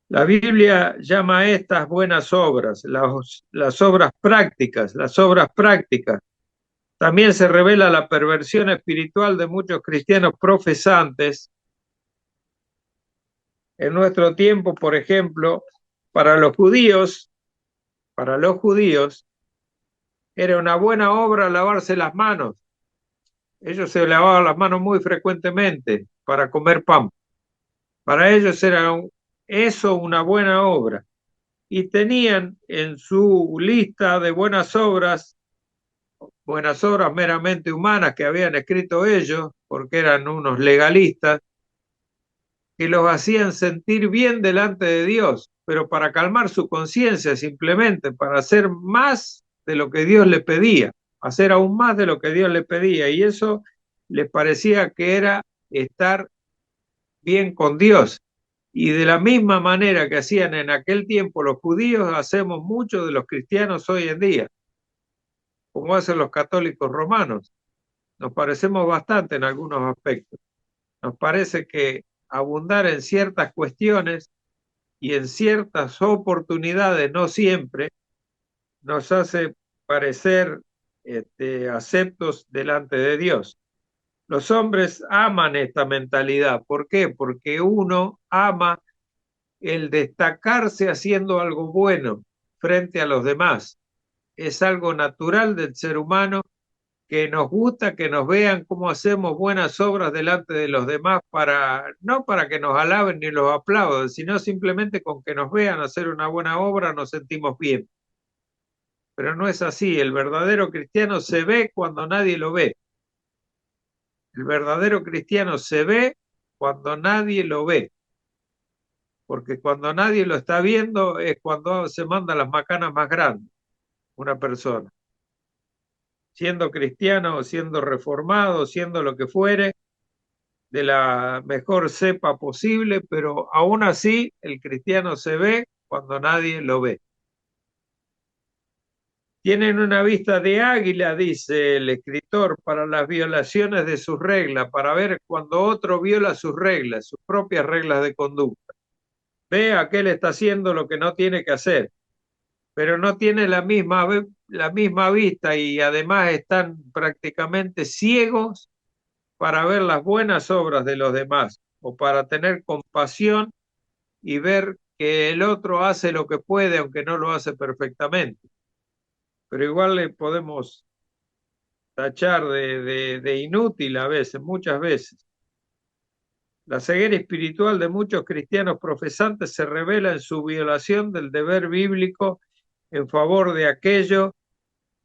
La Biblia llama a estas buenas obras, las obras prácticas, las obras prácticas. También se revela la perversión espiritual de muchos cristianos profesantes. En nuestro tiempo, por ejemplo, para los judíos, era una buena obra lavarse las manos. Ellos se lavaban las manos muy frecuentemente para comer pan. Para ellos era eso una buena obra. Y tenían en su lista de buenas obras meramente humanas que habían escrito ellos, porque eran unos legalistas, que los hacían sentir bien delante de Dios, pero para calmar su conciencia simplemente, para hacer más de lo que Dios le pedía, hacer aún más de lo que Dios le pedía. Y eso les parecía que era estar bien con Dios. Y de la misma manera que hacían en aquel tiempo los judíos, hacemos mucho de los cristianos hoy en día, como hacen los católicos romanos. Nos parecemos bastante en algunos aspectos. Nos parece que abundar en ciertas cuestiones y en ciertas oportunidades, no siempre, nos hace parecer aceptos delante de Dios. Los hombres aman esta mentalidad. ¿Por qué? Porque uno ama el destacarse haciendo algo bueno frente a los demás. Es algo natural del ser humano que nos gusta que nos vean cómo hacemos buenas obras delante de los demás no para que nos alaben ni los aplaudan, sino simplemente con que nos vean hacer una buena obra nos sentimos bien. Pero no es así, el verdadero cristiano se ve cuando nadie lo ve. El verdadero cristiano se ve cuando nadie lo ve. Porque cuando nadie lo está viendo es cuando se manda las macanas más grandes una persona. Siendo cristiano, siendo reformado, siendo lo que fuere, de la mejor cepa posible, pero aún así el cristiano se ve cuando nadie lo ve. Tienen una vista de águila, dice el escritor, para las violaciones de sus reglas, para ver cuando otro viola sus reglas, sus propias reglas de conducta. Ve a aquel está haciendo lo que no tiene que hacer, pero no tiene la misma vista y además están prácticamente ciegos para ver las buenas obras de los demás o para tener compasión y ver que el otro hace lo que puede aunque no lo hace perfectamente. pero igual le podemos tachar de inútil a veces, muchas veces. La ceguera espiritual de muchos cristianos profesantes se revela en su violación del deber bíblico en favor de aquello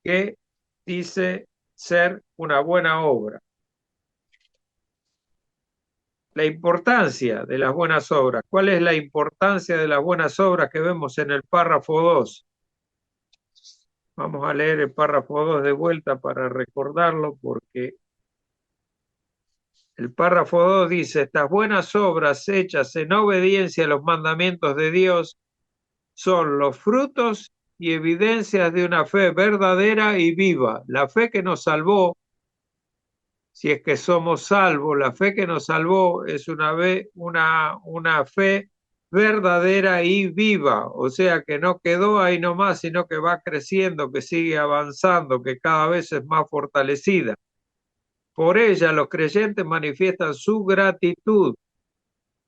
que dice ser una buena obra. La importancia de las buenas obras. ¿Cuál es la importancia de las buenas obras que vemos en el párrafo 2? Vamos a leer el párrafo 2 de vuelta para recordarlo, porque el párrafo 2 dice: estas buenas obras hechas en obediencia a los mandamientos de Dios son los frutos y evidencias de una fe verdadera y viva. La fe que nos salvó, si es que somos salvos, la fe que nos salvó es una fe verdadera y viva, o sea que no quedó ahí nomás, sino que va creciendo, que sigue avanzando, que cada vez es más fortalecida. Por ella los creyentes manifiestan su gratitud,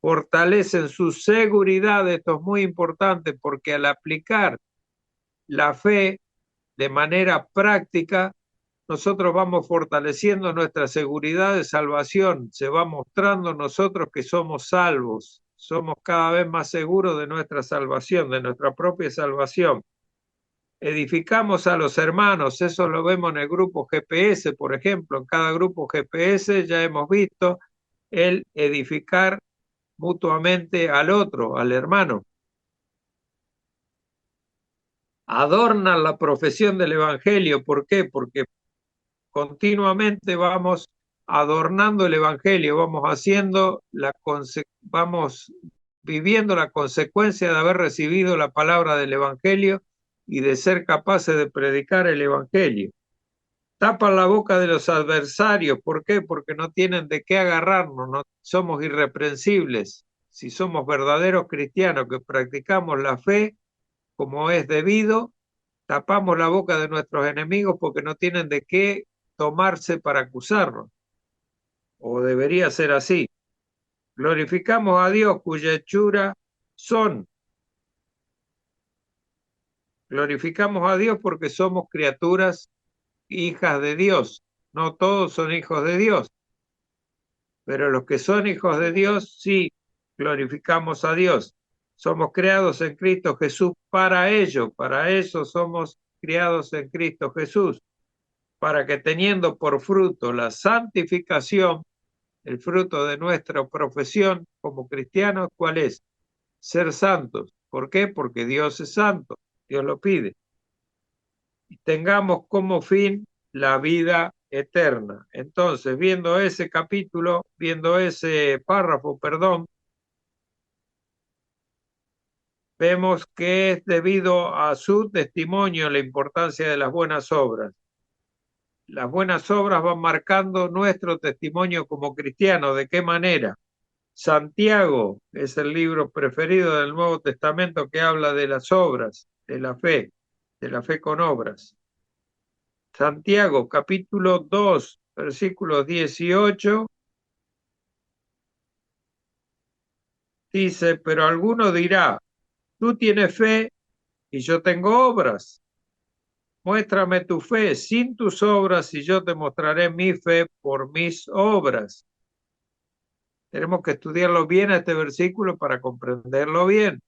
fortalecen su seguridad. Esto es muy importante porque al aplicar la fe de manera práctica, nosotros vamos fortaleciendo nuestra seguridad de salvación, se va mostrando nosotros que somos salvos, somos cada vez más seguros de nuestra salvación, de nuestra propia salvación. Edificamos a los hermanos, eso lo vemos en el grupo GPS, por ejemplo, en cada grupo GPS ya hemos visto el edificar mutuamente al otro, al hermano. Adornan la profesión del Evangelio, ¿por qué? Porque continuamente vamos adornando el Evangelio, vamos viviendo la consecuencia de haber recibido la palabra del Evangelio y de ser capaces de predicar el Evangelio. Tapan la boca de los adversarios, ¿por qué? Porque no tienen de qué agarrarnos, no somos irreprensibles. Si somos verdaderos cristianos que practicamos la fe como es debido, tapamos la boca de nuestros enemigos porque no tienen de qué tomarse para acusarnos, o debería ser así. Glorificamos a Dios cuya hechura son. Glorificamos a Dios porque somos criaturas, hijas de Dios. No todos son hijos de Dios, pero los que son hijos de Dios sí glorificamos a Dios. Somos creados en Cristo Jesús para eso somos criados en Cristo Jesús, para que teniendo por fruto la santificación, el fruto de nuestra profesión como cristianos, ¿cuál es? Ser santos. ¿Por qué? Porque Dios es santo, Dios lo pide. Y tengamos como fin la vida eterna. Entonces, viendo ese capítulo, viendo ese párrafo, perdón, vemos que es debido a su testimonio la importancia de las buenas obras. Las buenas obras van marcando nuestro testimonio como cristianos. ¿De qué manera? Santiago es el libro preferido del Nuevo Testamento que habla de las obras, de la fe con obras. Santiago, capítulo 2, versículo 18, dice: pero alguno dirá, tú tienes fe y yo tengo obras. Muéstrame tu fe sin tus obras y yo te mostraré mi fe por mis obras. Tenemos que estudiarlo bien a este versículo para comprenderlo bien.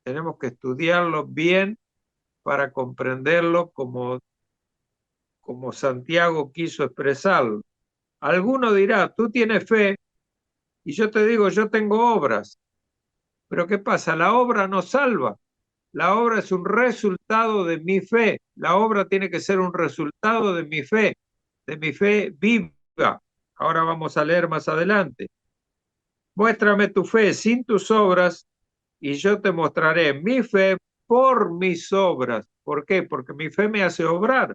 Tenemos que estudiarlo bien para comprenderlo como Santiago quiso expresarlo. Alguno dirá, tú tienes fe y yo te digo, yo tengo obras. Pero ¿qué pasa? La obra no salva. La obra es un resultado de mi fe. La obra tiene que ser un resultado de mi fe viva. Ahora vamos a leer más adelante. Muéstrame tu fe sin tus obras y yo te mostraré mi fe por mis obras. ¿Por qué? Porque mi fe me hace obrar.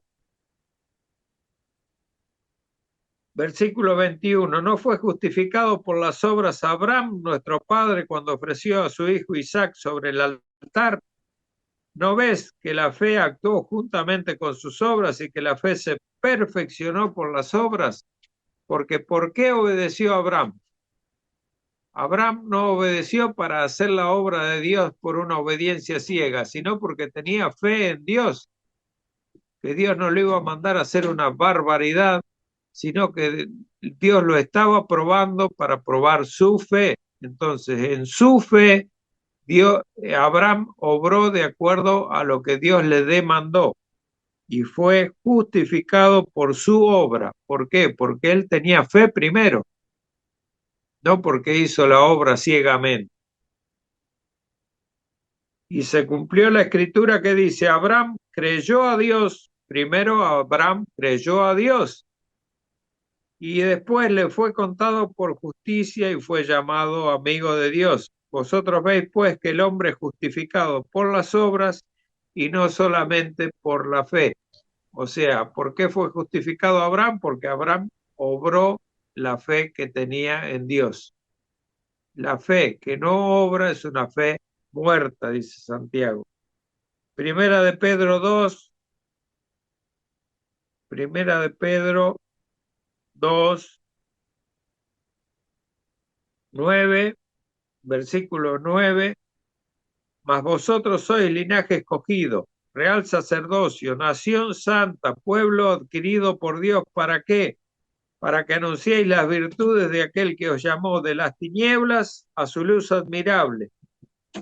Versículo 21. ¿No fue justificado por las obras Abraham, nuestro padre, cuando ofreció a su hijo Isaac sobre el altar? ¿No ves que la fe actuó juntamente con sus obras y que la fe se perfeccionó por las obras? Porque ¿por qué obedeció Abraham? Abraham no obedeció para hacer la obra de Dios por una obediencia ciega, sino porque tenía fe en Dios. que Dios no le iba a mandar a hacer una barbaridad, sino que Dios lo estaba probando para probar su fe. Entonces, en su fe, Abraham obró de acuerdo a lo que Dios le demandó y fue justificado por su obra. ¿Por qué? Porque él tenía fe primero, no porque hizo la obra ciegamente. Y se cumplió la escritura que dice, Abraham creyó a Dios, primero Abraham creyó a Dios y después le fue contado por justicia y fue llamado amigo de Dios. Vosotros veis pues que el hombre es justificado por las obras y no solamente por la fe. O sea, ¿por qué fue justificado Abraham? Porque Abraham obró la fe que tenía en Dios. La fe que no obra es una fe muerta, dice Santiago. Primera de Pedro 2, Primera de Pedro 2, 9, versículo 9. Mas vosotros sois linaje escogido, real sacerdocio, nación santa, pueblo adquirido por Dios. ¿Para qué? Para que anunciéis las virtudes de aquel que os llamó de las tinieblas a su luz admirable.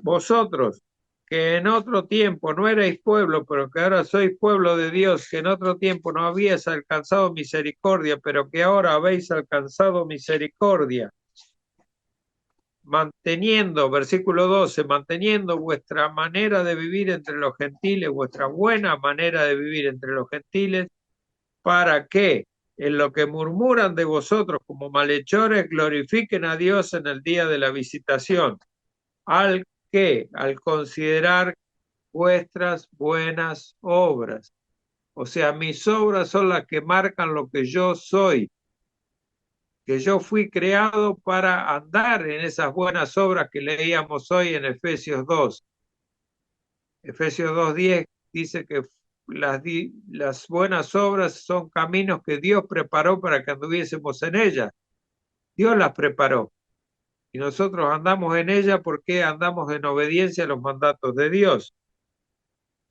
Vosotros, que en otro tiempo no erais pueblo, pero que ahora sois pueblo de Dios, que en otro tiempo no habíais alcanzado misericordia, pero que ahora habéis alcanzado misericordia, manteniendo, versículo 12, manteniendo vuestra manera de vivir entre los gentiles, vuestra buena manera de vivir entre los gentiles, para que en lo que murmuran de vosotros como malhechores glorifiquen a Dios en el día de la visitación, al considerar vuestras buenas obras. O sea, mis obras son las que marcan lo que yo soy, que yo fui creado para andar en esas buenas obras que leíamos hoy en Efesios 2. Efesios 2:10 dice que las buenas obras son caminos que Dios preparó para que anduviésemos en ellas. Dios las preparó y nosotros andamos en ellas porque andamos en obediencia a los mandatos de Dios.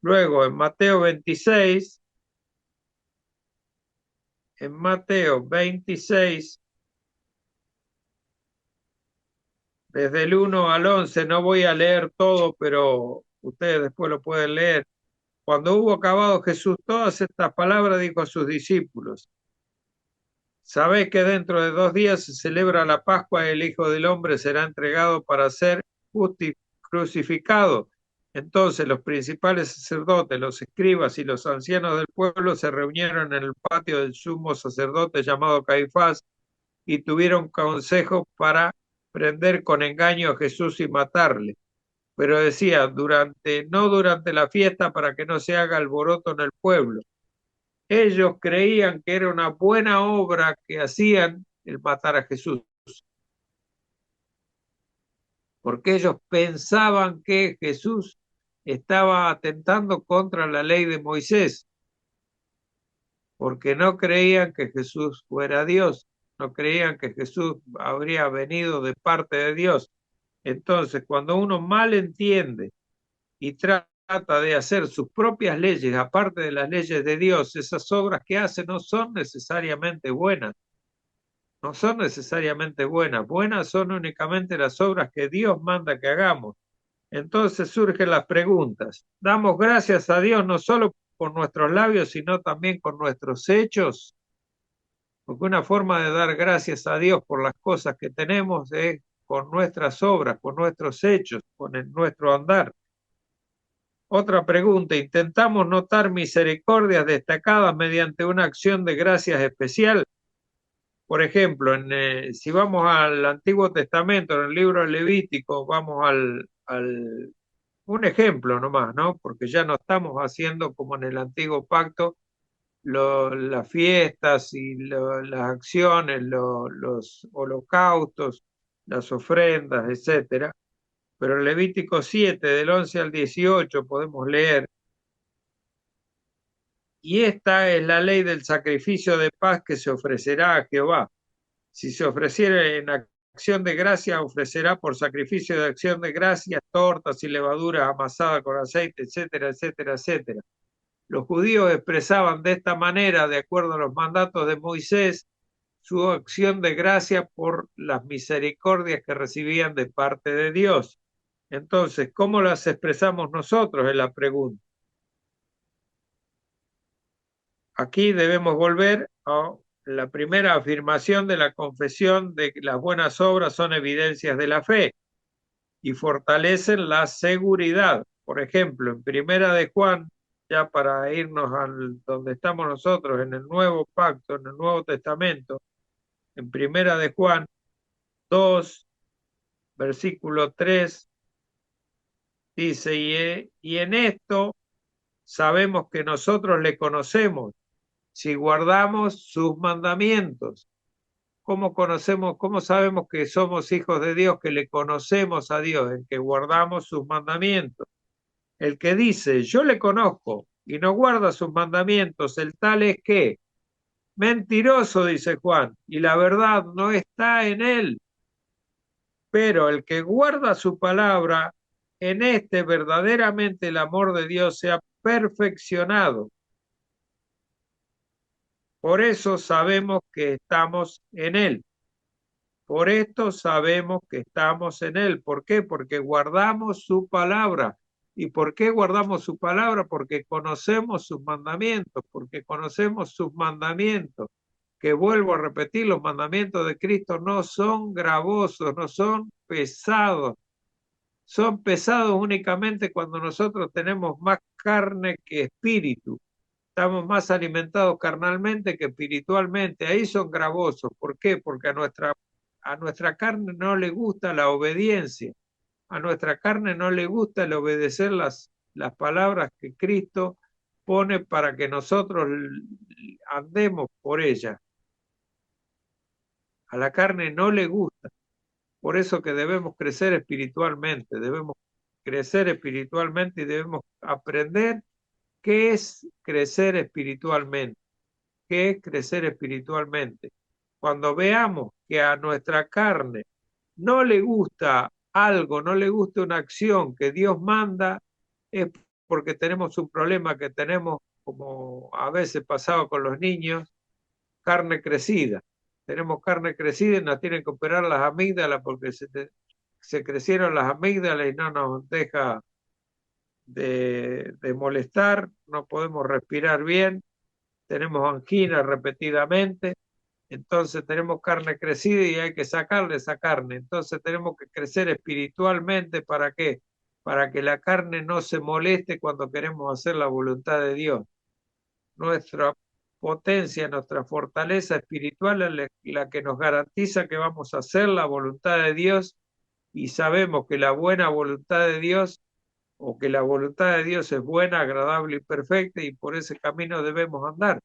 Luego, en Mateo 26, desde el 1 al 11, no voy a leer todo, pero ustedes después lo pueden leer. Cuando hubo acabado Jesús todas estas palabras, dijo a sus discípulos, sabéis que dentro de 2 días se celebra la Pascua y el Hijo del Hombre será entregado para ser crucificado. Entonces los principales sacerdotes, los escribas y los ancianos del pueblo se reunieron en el patio del sumo sacerdote llamado Caifás y tuvieron consejo para prender con engaño a Jesús y matarle. Pero decía, no durante la fiesta para que no se haga alboroto en el pueblo. Ellos creían que era una buena obra que hacían el matar a Jesús, porque ellos pensaban que Jesús estaba atentando contra la ley de Moisés, porque no creían que Jesús fuera Dios, no creían que Jesús habría venido de parte de Dios. Entonces, cuando uno mal entiende y trata de hacer sus propias leyes, aparte de las leyes de Dios, esas obras que hace no son necesariamente buenas. No son necesariamente buenas. Buenas son únicamente las obras que Dios manda que hagamos. Entonces surgen las preguntas. ¿Damos gracias a Dios no solo con nuestros labios, sino también con nuestros hechos? Porque una forma de dar gracias a Dios por las cosas que tenemos es con nuestras obras, con nuestros hechos, nuestro andar. Otra pregunta, ¿intentamos notar misericordias destacadas mediante una acción de gracias especial? Por ejemplo, si vamos al Antiguo Testamento, en el libro de Levítico, vamos un ejemplo nomás, ¿no? Porque ya no estamos haciendo como en el Antiguo Pacto las fiestas y las acciones, los holocaustos, las ofrendas, etcétera. Pero en Levítico 7, del 11 al 18, podemos leer, y esta es la ley del sacrificio de paz que se ofrecerá a Jehová. Si se ofreciere en acción de gracia, ofrecerá por sacrificio de acción de gracia tortas y levaduras amasadas con aceite, etcétera, etcétera, etcétera. Los judíos expresaban de esta manera, de acuerdo a los mandatos de Moisés, su acción de gracia por las misericordias que recibían de parte de Dios. Entonces, ¿cómo las expresamos nosotros? Es la pregunta. Aquí debemos volver a la primera afirmación de la confesión de que las buenas obras son evidencias de la fe y fortalecen la seguridad. Por ejemplo, en Primera de Juan, ya para irnos al donde estamos nosotros, en el Nuevo Pacto, en el Nuevo Testamento, en Primera de Juan 2, versículo 3, dice, y en esto sabemos que nosotros le conocemos, si guardamos sus mandamientos. ¿Cómo conocemos, cómo sabemos que somos hijos de Dios, que le conocemos a Dios, en que guardamos sus mandamientos? El que dice, yo le conozco y no guarda sus mandamientos, el tal es que mentiroso, dice Juan, y la verdad no está en él. Pero el que guarda su palabra, en este verdaderamente el amor de Dios se ha perfeccionado. Por eso sabemos que estamos en él. Por esto sabemos que estamos en él. ¿Por qué? Porque guardamos su palabra. ¿Y por qué guardamos su palabra? Porque conocemos sus mandamientos, porque conocemos sus mandamientos. Que vuelvo a repetir, los mandamientos de Cristo no son gravosos, no son pesados. Son pesados únicamente cuando nosotros tenemos más carne que espíritu. Estamos más alimentados carnalmente que espiritualmente. Ahí son gravosos. ¿Por qué? Porque a nuestra carne no le gusta la obediencia. A nuestra carne no le gusta el obedecer las palabras que Cristo pone para que nosotros andemos por ellas. A la carne no le gusta. Por eso que debemos crecer espiritualmente. Debemos crecer espiritualmente y debemos aprender qué es crecer espiritualmente. ¿Qué es crecer espiritualmente? Cuando veamos que a nuestra carne no le gusta algo, no le gusta una acción que Dios manda, es porque tenemos un problema que tenemos, como a veces pasaba con los niños, carne crecida. Tenemos carne crecida y nos tienen que operar las amígdalas porque se crecieron las amígdalas y no nos deja de molestar, no podemos respirar bien, tenemos angina repetidamente, entonces tenemos carne crecida y hay que sacarle esa carne. Entonces tenemos que crecer espiritualmente. ¿Para qué? Para que la carne no se moleste cuando queremos hacer la voluntad de Dios. Nuestra potencia, nuestra fortaleza espiritual es la que nos garantiza que vamos a hacer la voluntad de Dios y sabemos que la buena voluntad de Dios o que la voluntad de Dios es buena, agradable y perfecta y por ese camino debemos andar.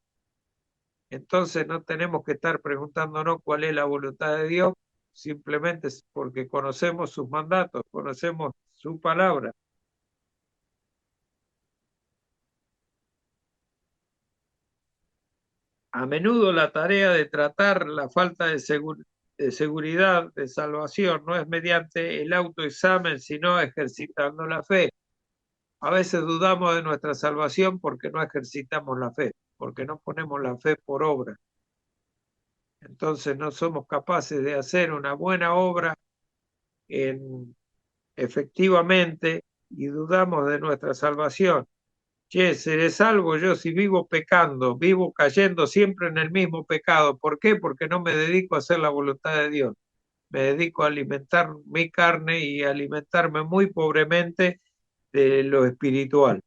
Entonces no tenemos que estar preguntándonos cuál es la voluntad de Dios, simplemente porque conocemos sus mandatos, conocemos su palabra. A menudo la tarea de tratar la falta de seguridad, de salvación, no es mediante el autoexamen, sino ejercitando la fe. A veces dudamos de nuestra salvación porque no ejercitamos la fe, porque no ponemos la fe por obra. Entonces no somos capaces de hacer una buena obra en, efectivamente y dudamos de nuestra salvación. Che, seré salvo yo si vivo pecando, vivo cayendo siempre en el mismo pecado. ¿Por qué? Porque no me dedico a hacer la voluntad de Dios. Me dedico a alimentar mi carne y a alimentarme muy pobremente de lo espiritual.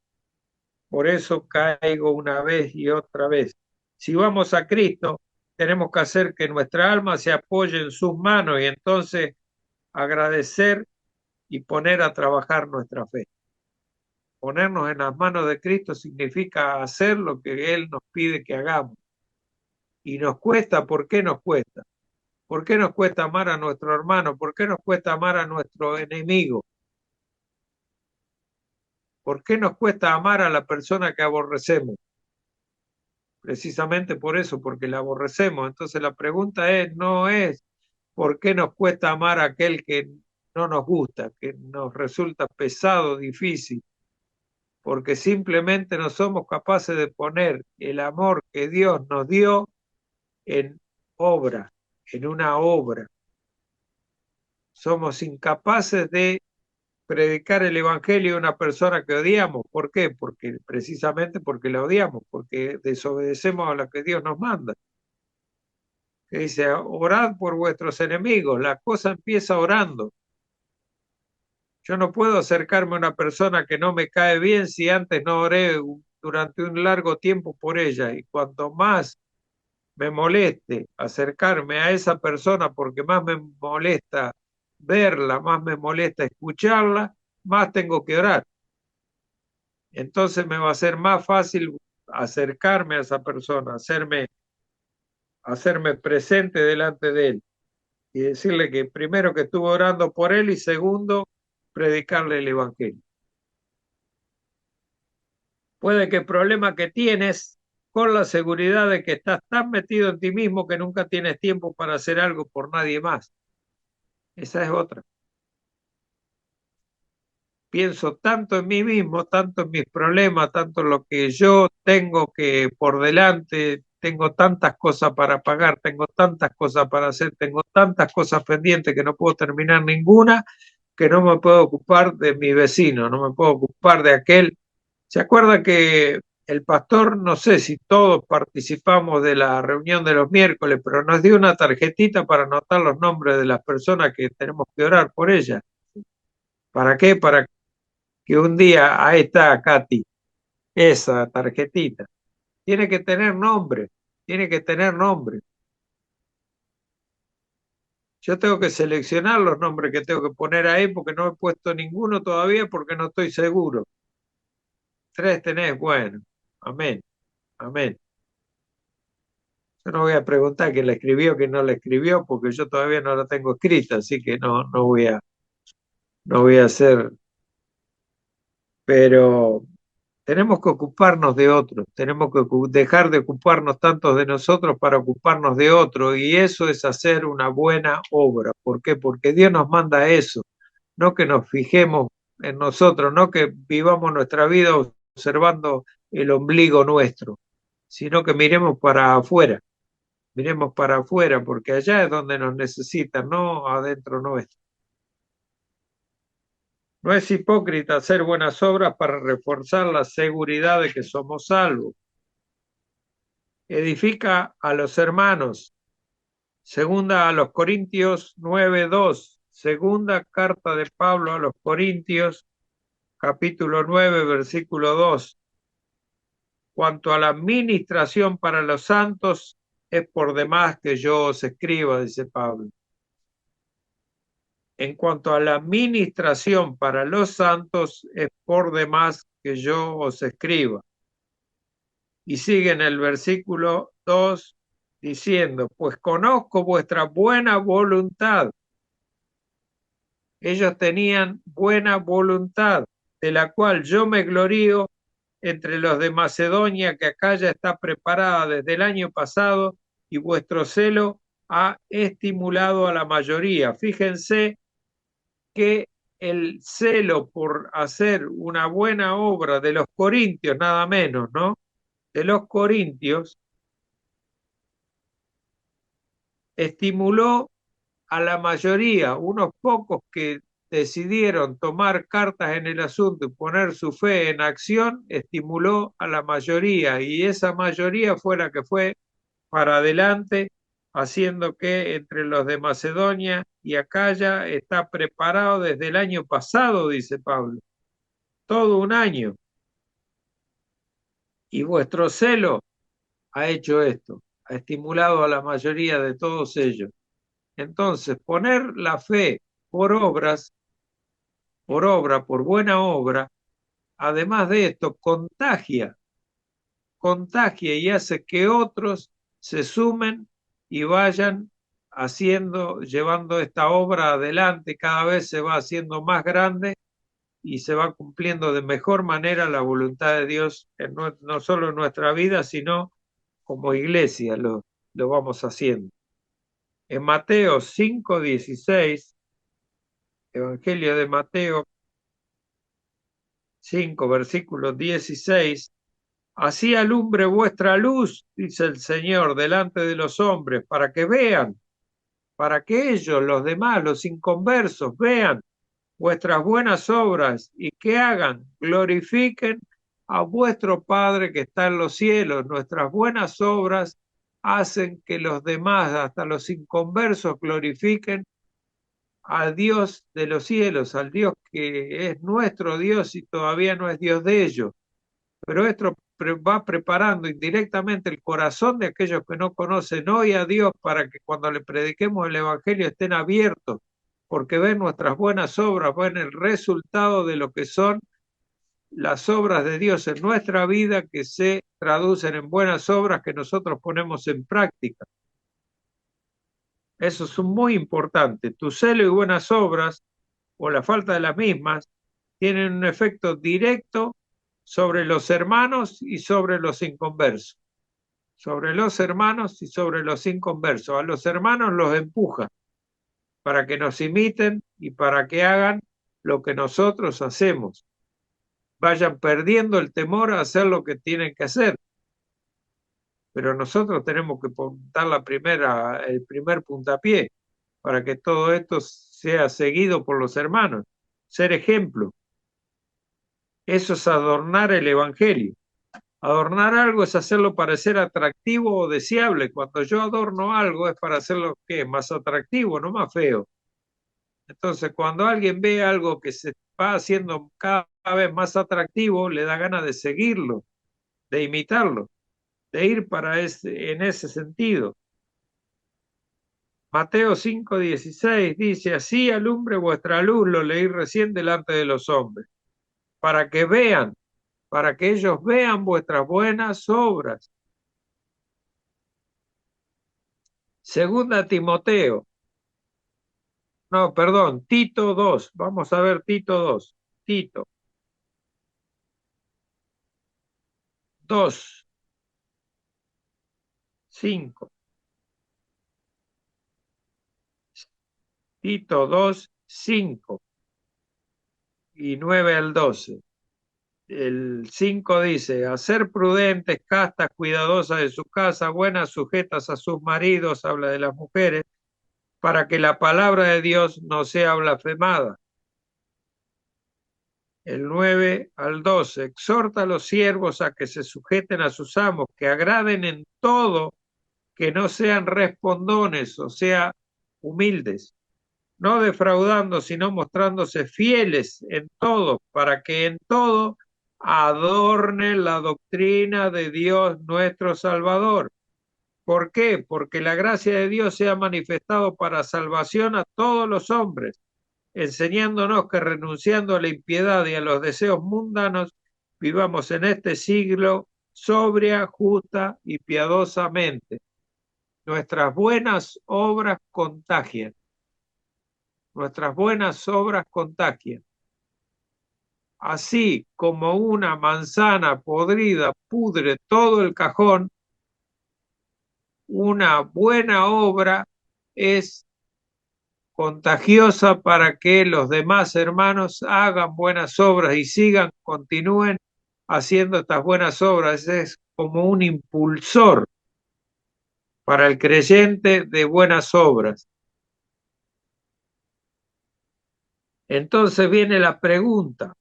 Por eso caigo una vez y otra vez. Si vamos a Cristo, tenemos que hacer que nuestra alma se apoye en sus manos y entonces agradecer y poner a trabajar nuestra fe. Ponernos en las manos de Cristo significa hacer lo que Él nos pide que hagamos. Y nos cuesta, ¿por qué nos cuesta? ¿Por qué nos cuesta amar a nuestro hermano? ¿Por qué nos cuesta amar a nuestro enemigo? ¿Por qué nos cuesta amar a la persona que aborrecemos? Precisamente por eso, porque la aborrecemos. Entonces la pregunta no es por qué nos cuesta amar a aquel que no nos gusta, que nos resulta pesado, difícil. porque simplemente no somos capaces de poner el amor que Dios nos dio en obra, en una obra. Somos incapaces de predicar el evangelio a una persona que odiamos. ¿Por qué? Porque precisamente porque la odiamos, porque desobedecemos a lo que Dios nos manda. Que dice, orad por vuestros enemigos. La cosa empieza orando. Yo no puedo acercarme a una persona que no me cae bien si antes no oré durante un largo tiempo por ella. Y cuanto más me moleste acercarme a esa persona, porque más me molesta verla, más me molesta escucharla, más tengo que orar. Entonces me va a ser más fácil acercarme a esa persona, hacerme presente delante de él y decirle que primero que estuve orando por él y segundo, predicarle el evangelio. Puede que el problema que tienes con la seguridad de que estás tan metido en ti mismo que nunca tienes tiempo para hacer algo por nadie más. Esa es otra. Pienso tanto en mí mismo, tanto en mis problemas, tanto en lo que yo tengo que por delante, tengo tantas cosas para pagar, tengo tantas cosas para hacer, tengo tantas cosas pendientes que no puedo terminar ninguna, que no me puedo ocupar de mi vecino, no me puedo ocupar de aquel. ¿Se acuerda que el pastor, no sé si todos participamos de la reunión de los miércoles, pero nos dio una tarjetita para anotar los nombres de las personas que tenemos que orar por ellas? ¿Para qué? Para que un día, ahí está, Katy, esa tarjetita, tiene que tener nombre, tiene que tener nombre. Yo tengo que seleccionar los nombres que tengo que poner ahí porque no he puesto ninguno todavía porque no estoy seguro. Tres tenés, bueno, amén, amén. Yo no voy a preguntar quién la escribió, quién no la escribió, porque yo todavía no la tengo escrita, así que no voy a hacer, pero tenemos que ocuparnos de otros, tenemos que dejar de ocuparnos tantos de nosotros para ocuparnos de otros, y eso es hacer una buena obra. ¿Por qué? Porque Dios nos manda eso, no que nos fijemos en nosotros, no que vivamos nuestra vida observando el ombligo nuestro, sino que miremos para afuera, porque allá es donde nos necesitan, no adentro nuestro. No es hipócrita hacer buenas obras para reforzar la seguridad de que somos salvos. Edifica a los hermanos. Segunda a los Corintios 9:2. Segunda carta de Pablo a los Corintios, capítulo 9, versículo 2. Cuanto a la administración para los santos, es por demás que yo os escriba, dice Pablo. En cuanto a la administración para los santos, es por demás que yo os escriba. Y sigue en el versículo 2 diciendo, pues conozco vuestra buena voluntad. Ellos tenían buena voluntad, de la cual yo me glorío entre los de Macedonia, que acá ya está preparada desde el año pasado, y vuestro celo ha estimulado a la mayoría. Fíjense que el celo por hacer una buena obra de los corintios, nada menos, ¿no? De los corintios, estimuló a la mayoría, unos pocos que decidieron tomar cartas en el asunto y poner su fe en acción, estimuló a la mayoría y esa mayoría fue la que fue para adelante, haciendo que entre los de Macedonia y Acaya está preparado desde el año pasado, dice Pablo, todo un año. Y vuestro celo ha hecho esto, ha estimulado a la mayoría de todos ellos. Entonces, poner la fe por obras, por buena obra, además de esto, contagia y hace que otros se sumen y vayan llevando esta obra adelante, cada vez se va haciendo más grande y se va cumpliendo de mejor manera la voluntad de Dios, no solo en nuestra vida, sino como iglesia lo vamos haciendo. En Mateo 5:16, Evangelio de Mateo, 5, versículo 16. Así alumbre vuestra luz, dice el Señor, delante de los hombres, para que vean, para que ellos, los demás, los inconversos, vean vuestras buenas obras y que hagan, glorifiquen a vuestro Padre que está en los cielos. Nuestras buenas obras hacen que los demás, hasta los inconversos, glorifiquen al Dios de los cielos, al Dios que es nuestro Dios y todavía no es Dios de ellos. Pero esto va preparando indirectamente el corazón de aquellos que no conocen hoy a Dios para que cuando le prediquemos el Evangelio estén abiertos, porque ven nuestras buenas obras, ven el resultado de lo que son las obras de Dios en nuestra vida que se traducen en buenas obras que nosotros ponemos en práctica. Eso es muy importante. Tu celo y buenas obras, o la falta de las mismas, tienen un efecto directo sobre los hermanos y sobre los inconversos. Sobre los hermanos y sobre los inconversos. A los hermanos los empuja para que nos imiten y para que hagan lo que nosotros hacemos. Vayan perdiendo el temor a hacer lo que tienen que hacer. Pero nosotros tenemos que dar el primer puntapié para que todo esto sea seguido por los hermanos. Ser ejemplo. Eso es adornar el Evangelio. Adornar algo es hacerlo parecer atractivo o deseable. Cuando yo adorno algo es para hacerlo ¿qué? Más atractivo, no más feo. Entonces, cuando alguien ve algo que se va haciendo cada vez más atractivo, le da ganas de seguirlo, de imitarlo, de ir en ese sentido. Mateo 5:16 dice, así alumbre vuestra luz, lo leí recién delante de los hombres, para que vean, para que ellos vean vuestras buenas obras. Segunda Timoteo, no, perdón, Tito 2, vamos a ver Tito 2, Tito 2, 5, Tito 2, 5 y 9 al 12. El 5 dice, a ser prudentes, castas, cuidadosas de su casa, buenas, sujetas a sus maridos, habla de las mujeres, para que la palabra de Dios no sea blasfemada. El 9 al 12, exhorta a los siervos a que se sujeten a sus amos, que agraden en todo, que no sean respondones, o sea, humildes, no defraudando, sino mostrándose fieles en todo, para que en todo adornen la doctrina de Dios nuestro Salvador. ¿Por qué? Porque la gracia de Dios se ha manifestado para salvación a todos los hombres, enseñándonos que renunciando a la impiedad y a los deseos mundanos, vivamos en este siglo sobria, justa y piadosamente. Nuestras buenas obras contagian. Nuestras buenas obras contagian. Así como una manzana podrida pudre todo el cajón, una buena obra es contagiosa para que los demás hermanos hagan buenas obras y continúen haciendo estas buenas obras. Es como un impulsor para el creyente de buenas obras. Entonces viene la pregunta.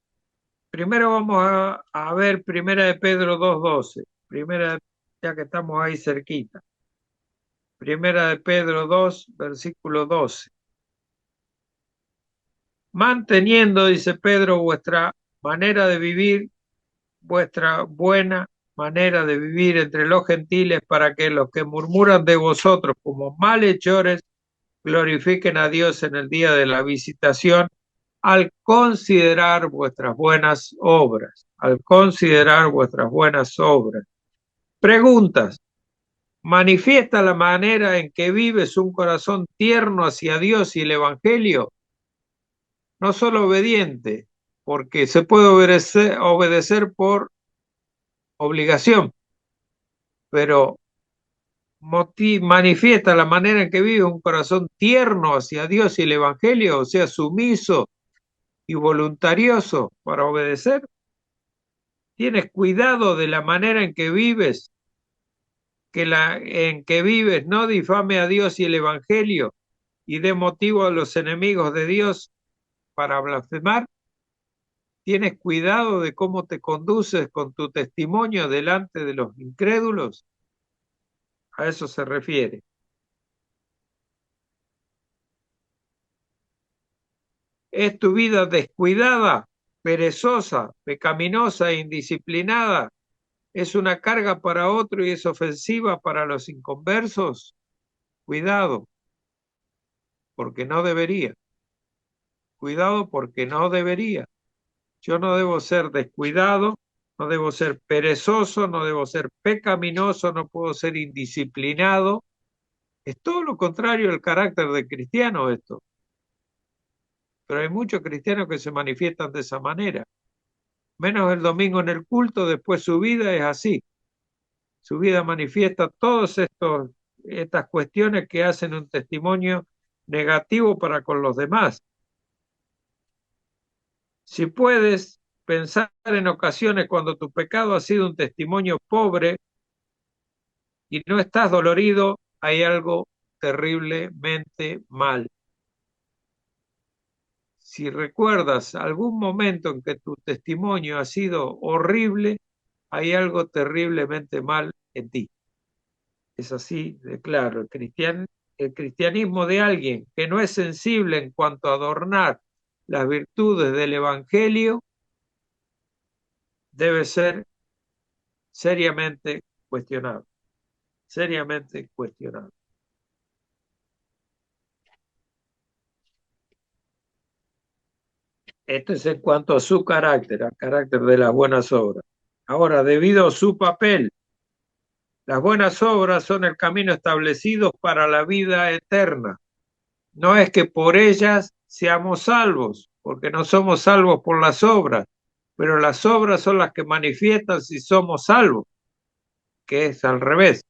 Primero vamos a ver Primera de Pedro 2:12. Ya que estamos ahí cerquita. Primera de Pedro 2, versículo 12. Manteniendo, dice Pedro, vuestra manera de vivir, vuestra buena manera de vivir entre los gentiles, para que los que murmuran de vosotros como malhechores glorifiquen a Dios en el día de la visitación, al considerar vuestras buenas obras, al considerar vuestras buenas obras. Preguntas. ¿Manifiesta la manera en que vives un corazón tierno hacia Dios y el Evangelio? No solo obediente, porque se puede obedecer por obligación, pero manifiesta la manera en que vive un corazón tierno hacia Dios y el Evangelio, o sea, sumiso y voluntarioso para obedecer. ¿Tienes cuidado de la manera en que vives? Que en que vives no difame a Dios y el Evangelio y dé motivo a los enemigos de Dios para blasfemar. ¿Tienes cuidado de cómo te conduces con tu testimonio delante de los incrédulos? A eso se refiere. ¿Es tu vida descuidada, perezosa, pecaminosa e indisciplinada? ¿Es una carga para otro y es ofensiva para los inconversos? Cuidado, porque no debería. Cuidado porque no debería. Yo no debo ser descuidado, no debo ser perezoso, no debo ser pecaminoso, no puedo ser indisciplinado. Es todo lo contrario del carácter de cristiano esto. Pero hay muchos cristianos que se manifiestan de esa manera. Menos el domingo en el culto, después su vida es así. Su vida manifiesta todas estas cuestiones que hacen un testimonio negativo para con los demás. Si puedes pensar en ocasiones cuando tu pecado ha sido un testimonio pobre y no estás dolorido, hay algo terriblemente mal. Si recuerdas algún momento en que tu testimonio ha sido horrible, hay algo terriblemente mal en ti. Es así de claro. El cristianismo de alguien que no es sensible en cuanto a adornar las virtudes del Evangelio debe ser seriamente cuestionado, seriamente cuestionado. Esto es en cuanto a su carácter, al carácter de las buenas obras. Ahora, debido a su papel, las buenas obras son el camino establecido para la vida eterna. No es que por ellas seamos salvos, porque no somos salvos por las obras, pero las obras son las que manifiestan si somos salvos, que es al revés.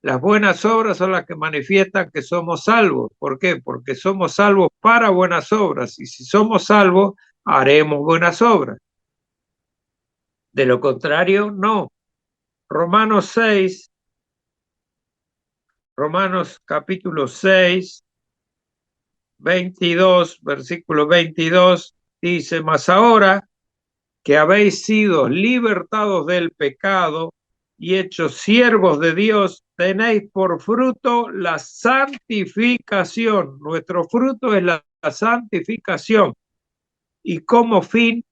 Las buenas obras son las que manifiestan que somos salvos. ¿Por qué? Porque somos salvos para buenas obras, y si somos salvos, haremos buenas obras. De lo contrario, no. Romanos 6, Romanos capítulo 6, 22, versículo 22, dice: mas ahora que habéis sido libertados del pecado y hechos siervos de Dios, tenéis por fruto la santificación. Nuestro fruto es la santificación y como fin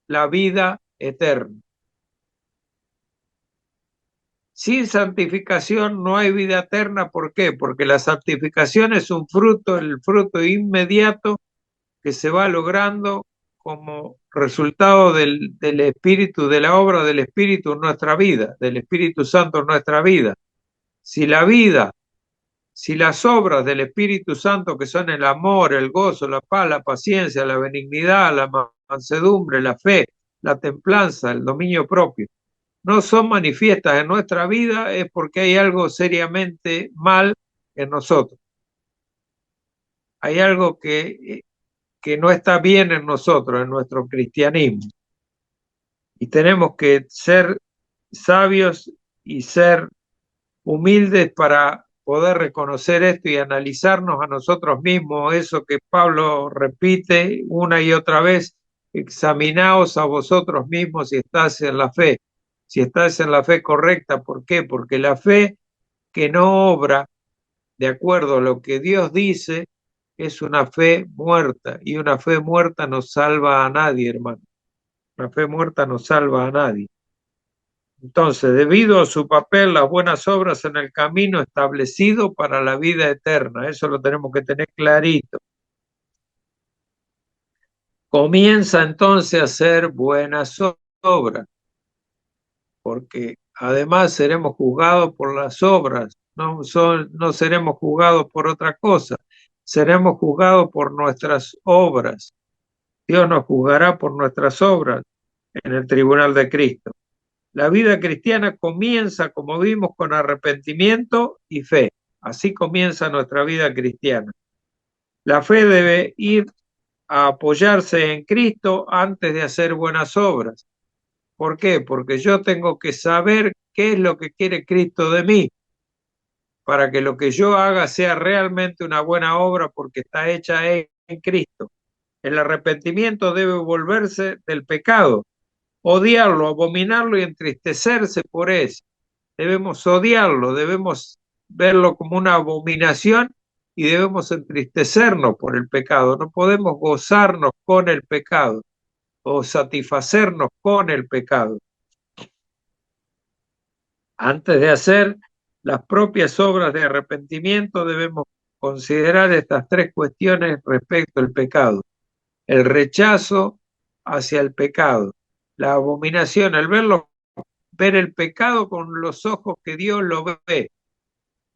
la vida eterna. Sin santificación no hay vida eterna. ¿Por qué? Porque la santificación es un fruto, el fruto inmediato que se va logrando como resultado del Espíritu, de la obra del Espíritu en nuestra vida, del Espíritu Santo en nuestra vida. Si la vida, si las obras del Espíritu Santo, que son el amor, el gozo, la paz, la paciencia, la benignidad, la mansedumbre, la fe, la templanza, el dominio propio, no son manifiestas en nuestra vida, es porque hay algo seriamente mal en nosotros. Hay algo que no está bien en nosotros, en nuestro cristianismo. Y tenemos que ser sabios y ser humildes para poder reconocer esto y analizarnos a nosotros mismos, eso que Pablo repite una y otra vez: examinaos a vosotros mismos si estás en la fe, si estás en la fe correcta. ¿Por qué? Porque la fe que no obra de acuerdo a lo que Dios dice es una fe muerta, y una fe muerta no salva a nadie, hermano. Una fe muerta no salva a nadie. Entonces, debido a su papel, las buenas obras en el camino establecido para la vida eterna, eso lo tenemos que tener clarito. Comienza entonces a hacer buenas obras, porque además seremos juzgados por las obras, no seremos juzgados por otra cosa, seremos juzgados por nuestras obras. Dios nos juzgará por nuestras obras en el tribunal de Cristo. La vida cristiana comienza, como vimos, con arrepentimiento y fe. Así comienza nuestra vida cristiana. La fe debe ir a apoyarse en Cristo antes de hacer buenas obras. ¿Por qué? Porque yo tengo que saber qué es lo que quiere Cristo de mí, para que lo que yo haga sea realmente una buena obra porque está hecha en Cristo. El arrepentimiento debe volverse del pecado, odiarlo, abominarlo y entristecerse por eso. Debemos odiarlo, debemos verlo como una abominación y debemos entristecernos por el pecado. No podemos gozarnos con el pecado o satisfacernos con el pecado. Antes de hacer las propias obras de arrepentimiento, debemos considerar estas tres cuestiones respecto al pecado: el rechazo hacia el pecado, la abominación, el ver el pecado con los ojos que Dios lo ve.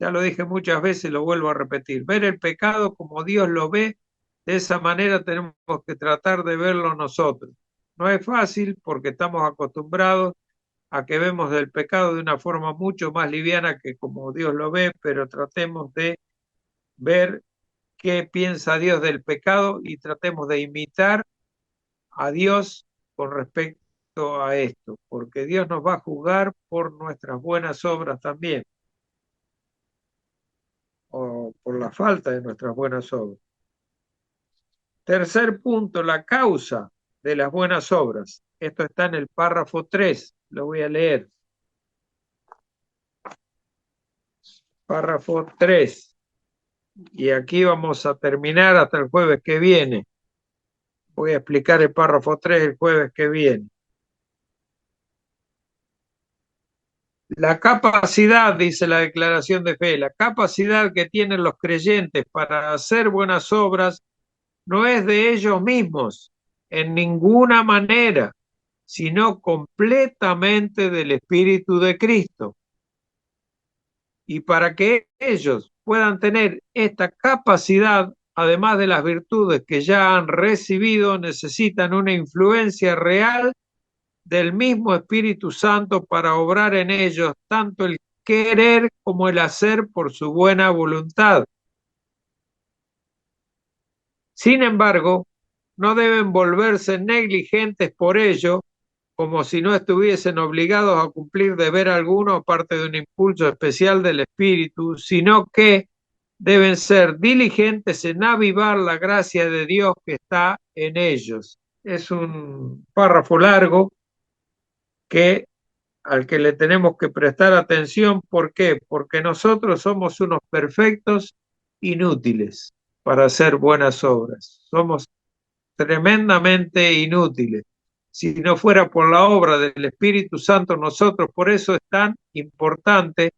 Ya lo dije muchas veces, lo vuelvo a repetir: ver el pecado como Dios lo ve. De esa manera tenemos que tratar de verlo nosotros. No es fácil porque estamos acostumbrados a que vemos del pecado de una forma mucho más liviana que como Dios lo ve, pero tratemos de ver qué piensa Dios del pecado y tratemos de imitar a Dios con respecto a esto, porque Dios nos va a juzgar por nuestras buenas obras también, o por la falta de nuestras buenas obras. Tercer punto, la causa de las buenas obras. Esto está en el párrafo 3, lo voy a leer. Párrafo 3. Y aquí vamos a terminar hasta el jueves que viene. Voy a explicar el párrafo 3 el jueves que viene. La capacidad, dice la declaración de fe, la capacidad que tienen los creyentes para hacer buenas obras no es de ellos mismos en ninguna manera, sino completamente del Espíritu de Cristo. Y para que ellos puedan tener esta capacidad, además de las virtudes que ya han recibido, necesitan una influencia real del mismo Espíritu Santo para obrar en ellos tanto el querer como el hacer por su buena voluntad. Sin embargo, no deben volverse negligentes por ello, como si no estuviesen obligados a cumplir deber alguno aparte de un impulso especial del Espíritu, sino que deben ser diligentes en avivar la gracia de Dios que está en ellos. Es un párrafo largo que al que le tenemos que prestar atención. ¿Por qué? Porque nosotros somos unos perfectos inútiles para hacer buenas obras. Somos tremendamente inútiles. Si no fuera por la obra del Espíritu Santo nosotros, por eso es tan importante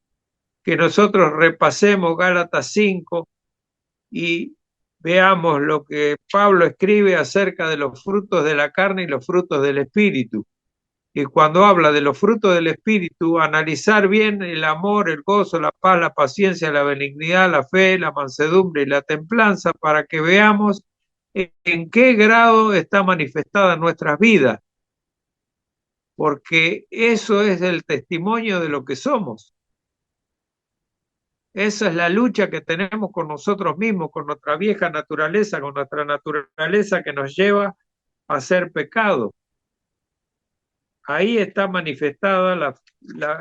que nosotros repasemos Gálatas 5 y veamos lo que Pablo escribe acerca de los frutos de la carne y los frutos del Espíritu. Y cuando habla de los frutos del Espíritu, analizar bien el amor, el gozo, la paz, la paciencia, la benignidad, la fe, la mansedumbre y la templanza, para que veamos en qué grado está manifestada en nuestras vidas, porque eso es el testimonio de lo que somos. Esa es la lucha que tenemos con nosotros mismos, con nuestra vieja naturaleza, con nuestra naturaleza que nos lleva a hacer pecado. Ahí está manifestada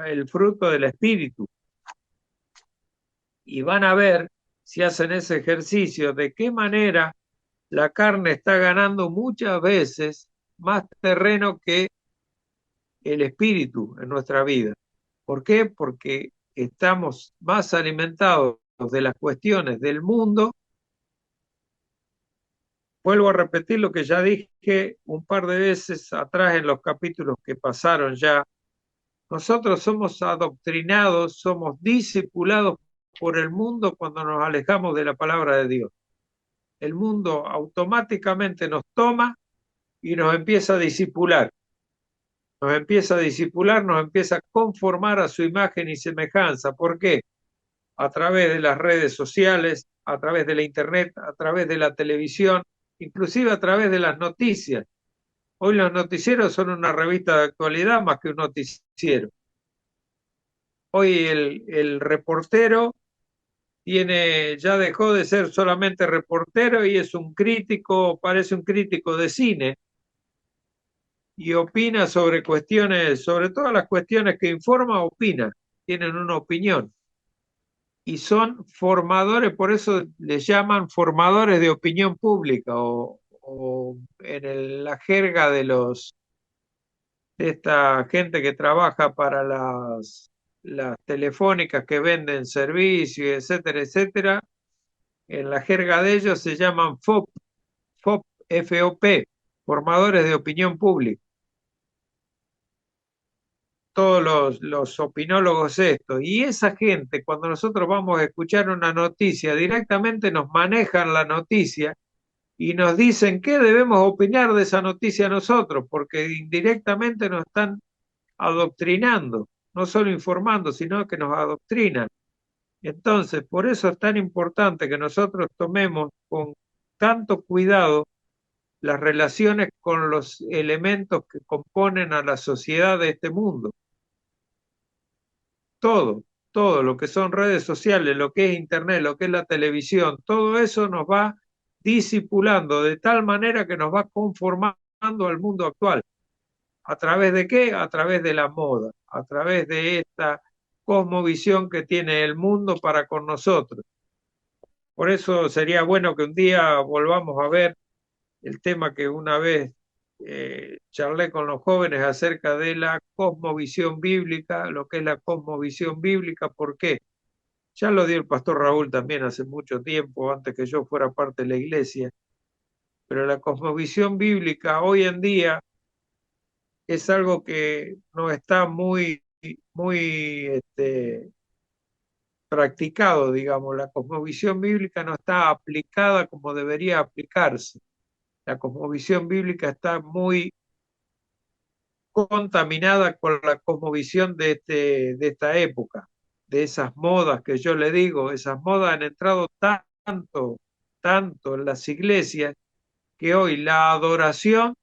el fruto del Espíritu. Y van a ver, si hacen ese ejercicio, de qué manera la carne está ganando muchas veces más terreno que el Espíritu en nuestra vida. ¿Por qué? Porque estamos más alimentados de las cuestiones del mundo. Vuelvo a repetir lo que ya dije un par de veces atrás en los capítulos que pasaron ya. Nosotros somos adoctrinados, somos discipulados por el mundo cuando nos alejamos de la palabra de Dios. El mundo automáticamente nos toma y nos empieza a discipular. Nos empieza a discipular, nos empieza a conformar a su imagen y semejanza. ¿Por qué? A través de las redes sociales, a través de la internet, a través de la televisión, inclusive a través de las noticias. Hoy los noticieros son una revista de actualidad más que un noticiero. Hoy el reportero ya dejó de ser solamente reportero y es un crítico, parece un crítico de cine. y opina sobre cuestiones, sobre todas las cuestiones que informa, opina, tienen una opinión y son formadores, por eso les llaman formadores de opinión pública o en la jerga de esta gente que trabaja para las telefónicas que venden servicios, etcétera, etcétera, en la jerga de ellos se llaman FOP, FOP, formadores de opinión pública. Todos los opinólogos esto. Y esa gente, cuando nosotros vamos a escuchar una noticia, directamente nos manejan la noticia y nos dicen qué debemos opinar de esa noticia nosotros, porque indirectamente nos están adoctrinando, no solo informando, sino que nos adoctrinan. Entonces, por eso es tan importante que nosotros tomemos con tanto cuidado las relaciones con los elementos que componen a la sociedad de este mundo. Todo, todo lo que son redes sociales, lo que es internet, lo que es la televisión, todo eso nos va discipulando de tal manera que nos va conformando al mundo actual. ¿A través de qué? A través de la moda, a través de esta cosmovisión que tiene el mundo para con nosotros. Por eso sería bueno que un día volvamos a ver el tema que una vez charlé con los jóvenes acerca de la cosmovisión bíblica, lo que es la cosmovisión bíblica, ¿por qué? Ya lo dio el pastor Raúl también hace mucho tiempo, antes que yo fuera parte de la iglesia, pero la cosmovisión bíblica hoy en día es algo que no está muy practicado, digamos. La cosmovisión bíblica no está aplicada como debería aplicarse. La cosmovisión bíblica está muy contaminada con la cosmovisión de esta época, de esas modas que yo le digo, esas modas han entrado tanto en las iglesias, que hoy la adoración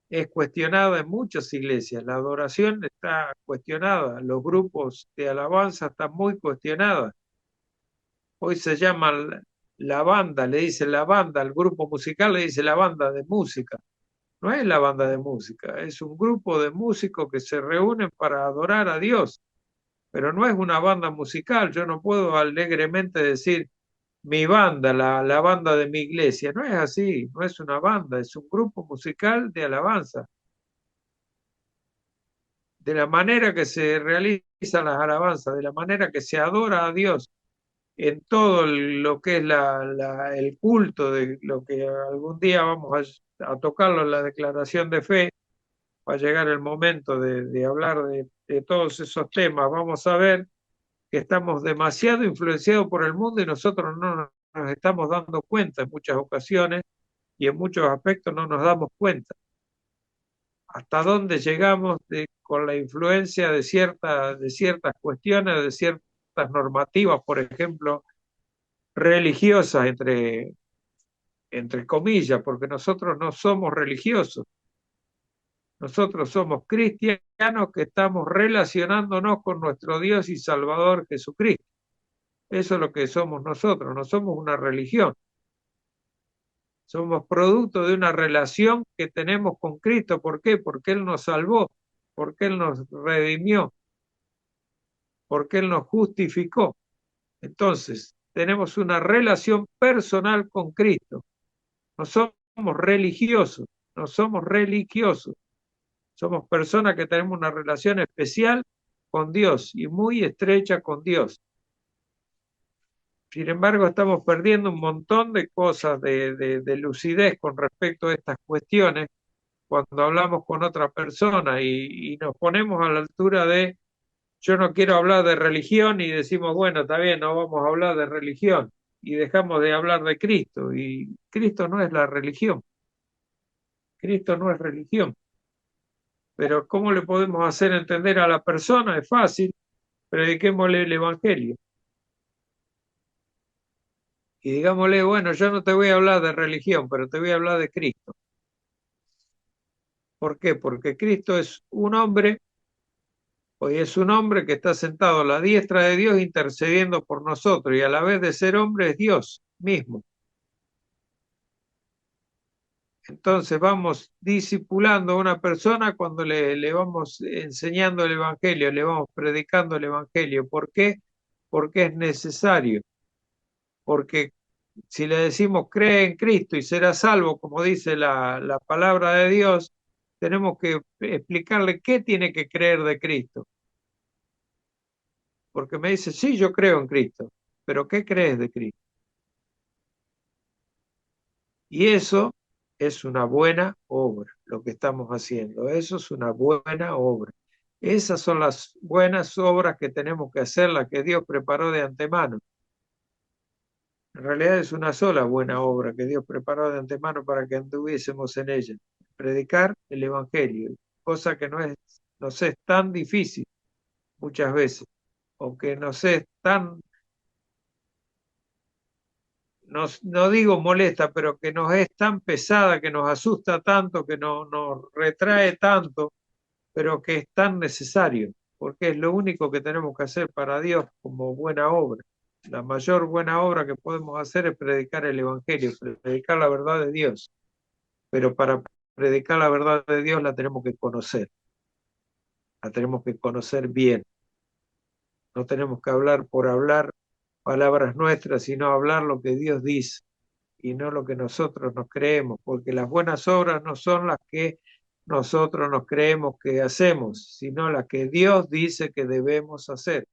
es cuestionada en muchas iglesias, la adoración está cuestionada, los grupos de alabanza están muy cuestionados. Hoy se llama la banda, le dice la banda, al grupo musical le dice la banda de música. No es la banda de música, es un grupo de músicos que se reúnen para adorar a Dios, pero no es una banda musical. Yo no puedo alegremente decir mi banda, la banda de mi iglesia. No es así, no es una banda, es un grupo musical de alabanza. De la manera que se realizan las alabanzas, de la manera que se adora a Dios en todo lo que es el culto, de lo que algún día vamos a tocarlo en la declaración de fe, va a llegar el momento de hablar de todos esos temas. Vamos a ver que estamos demasiado influenciados por el mundo y nosotros no nos estamos dando cuenta en muchas ocasiones y en muchos aspectos no nos damos cuenta. Hasta dónde llegamos con la influencia de ciertas cuestiones, de ciertas normativas, por ejemplo, religiosas, entre comillas, porque nosotros no somos religiosos. Nosotros somos cristianos que estamos relacionándonos con nuestro Dios y Salvador Jesucristo. Eso es lo que somos nosotros, no somos una religión. Somos producto de una relación que tenemos con Cristo. ¿Por qué? Porque Él nos salvó, porque Él nos redimió, porque Él nos justificó. Entonces, tenemos una relación personal con Cristo. No somos religiosos, no somos religiosos. Somos personas que tenemos una relación especial con Dios y muy estrecha con Dios. Sin embargo, estamos perdiendo un montón de cosas de lucidez con respecto a estas cuestiones cuando hablamos con otra persona y nos ponemos a la altura de yo no quiero hablar de religión y decimos, bueno, está bien, no vamos a hablar de religión y dejamos de hablar de Cristo. Y Cristo no es la religión. Cristo no es religión. Pero ¿cómo le podemos hacer entender a la persona? Es fácil, prediquémosle el Evangelio. Y digámosle, bueno, yo no te voy a hablar de religión, pero te voy a hablar de Cristo. ¿Por qué? Porque Cristo es un hombre, hoy es un hombre que está sentado a la diestra de Dios intercediendo por nosotros y a la vez de ser hombre es Dios mismo. Entonces vamos discipulando a una persona cuando le vamos enseñando el Evangelio, le vamos predicando el Evangelio. ¿Por qué? Porque es necesario. Porque si le decimos cree en Cristo y será salvo, como dice la palabra de Dios, tenemos que explicarle qué tiene que creer de Cristo. Porque me dice, sí, yo creo en Cristo, pero ¿qué crees de Cristo? Y eso es una buena obra, lo que estamos haciendo. Eso es una buena obra. Esas son las buenas obras que tenemos que hacer, las que Dios preparó de antemano. En realidad es una sola buena obra que Dios preparó de antemano para que anduviésemos en ella. Predicar el Evangelio, cosa que nos es tan difícil muchas veces, o que nos es tan, no digo molesta, pero que nos es tan pesada, que nos asusta tanto, que nos retrae tanto, pero que es tan necesario, porque es lo único que tenemos que hacer para Dios como buena obra. La mayor buena obra que podemos hacer es predicar el Evangelio, predicar la verdad de Dios. Pero para predicar la verdad de Dios la tenemos que conocer bien. No tenemos que hablar por hablar palabras nuestras, sino hablar lo que Dios dice y no lo que nosotros nos creemos, porque las buenas obras no son las que nosotros nos creemos que hacemos, sino las que Dios dice que debemos hacer.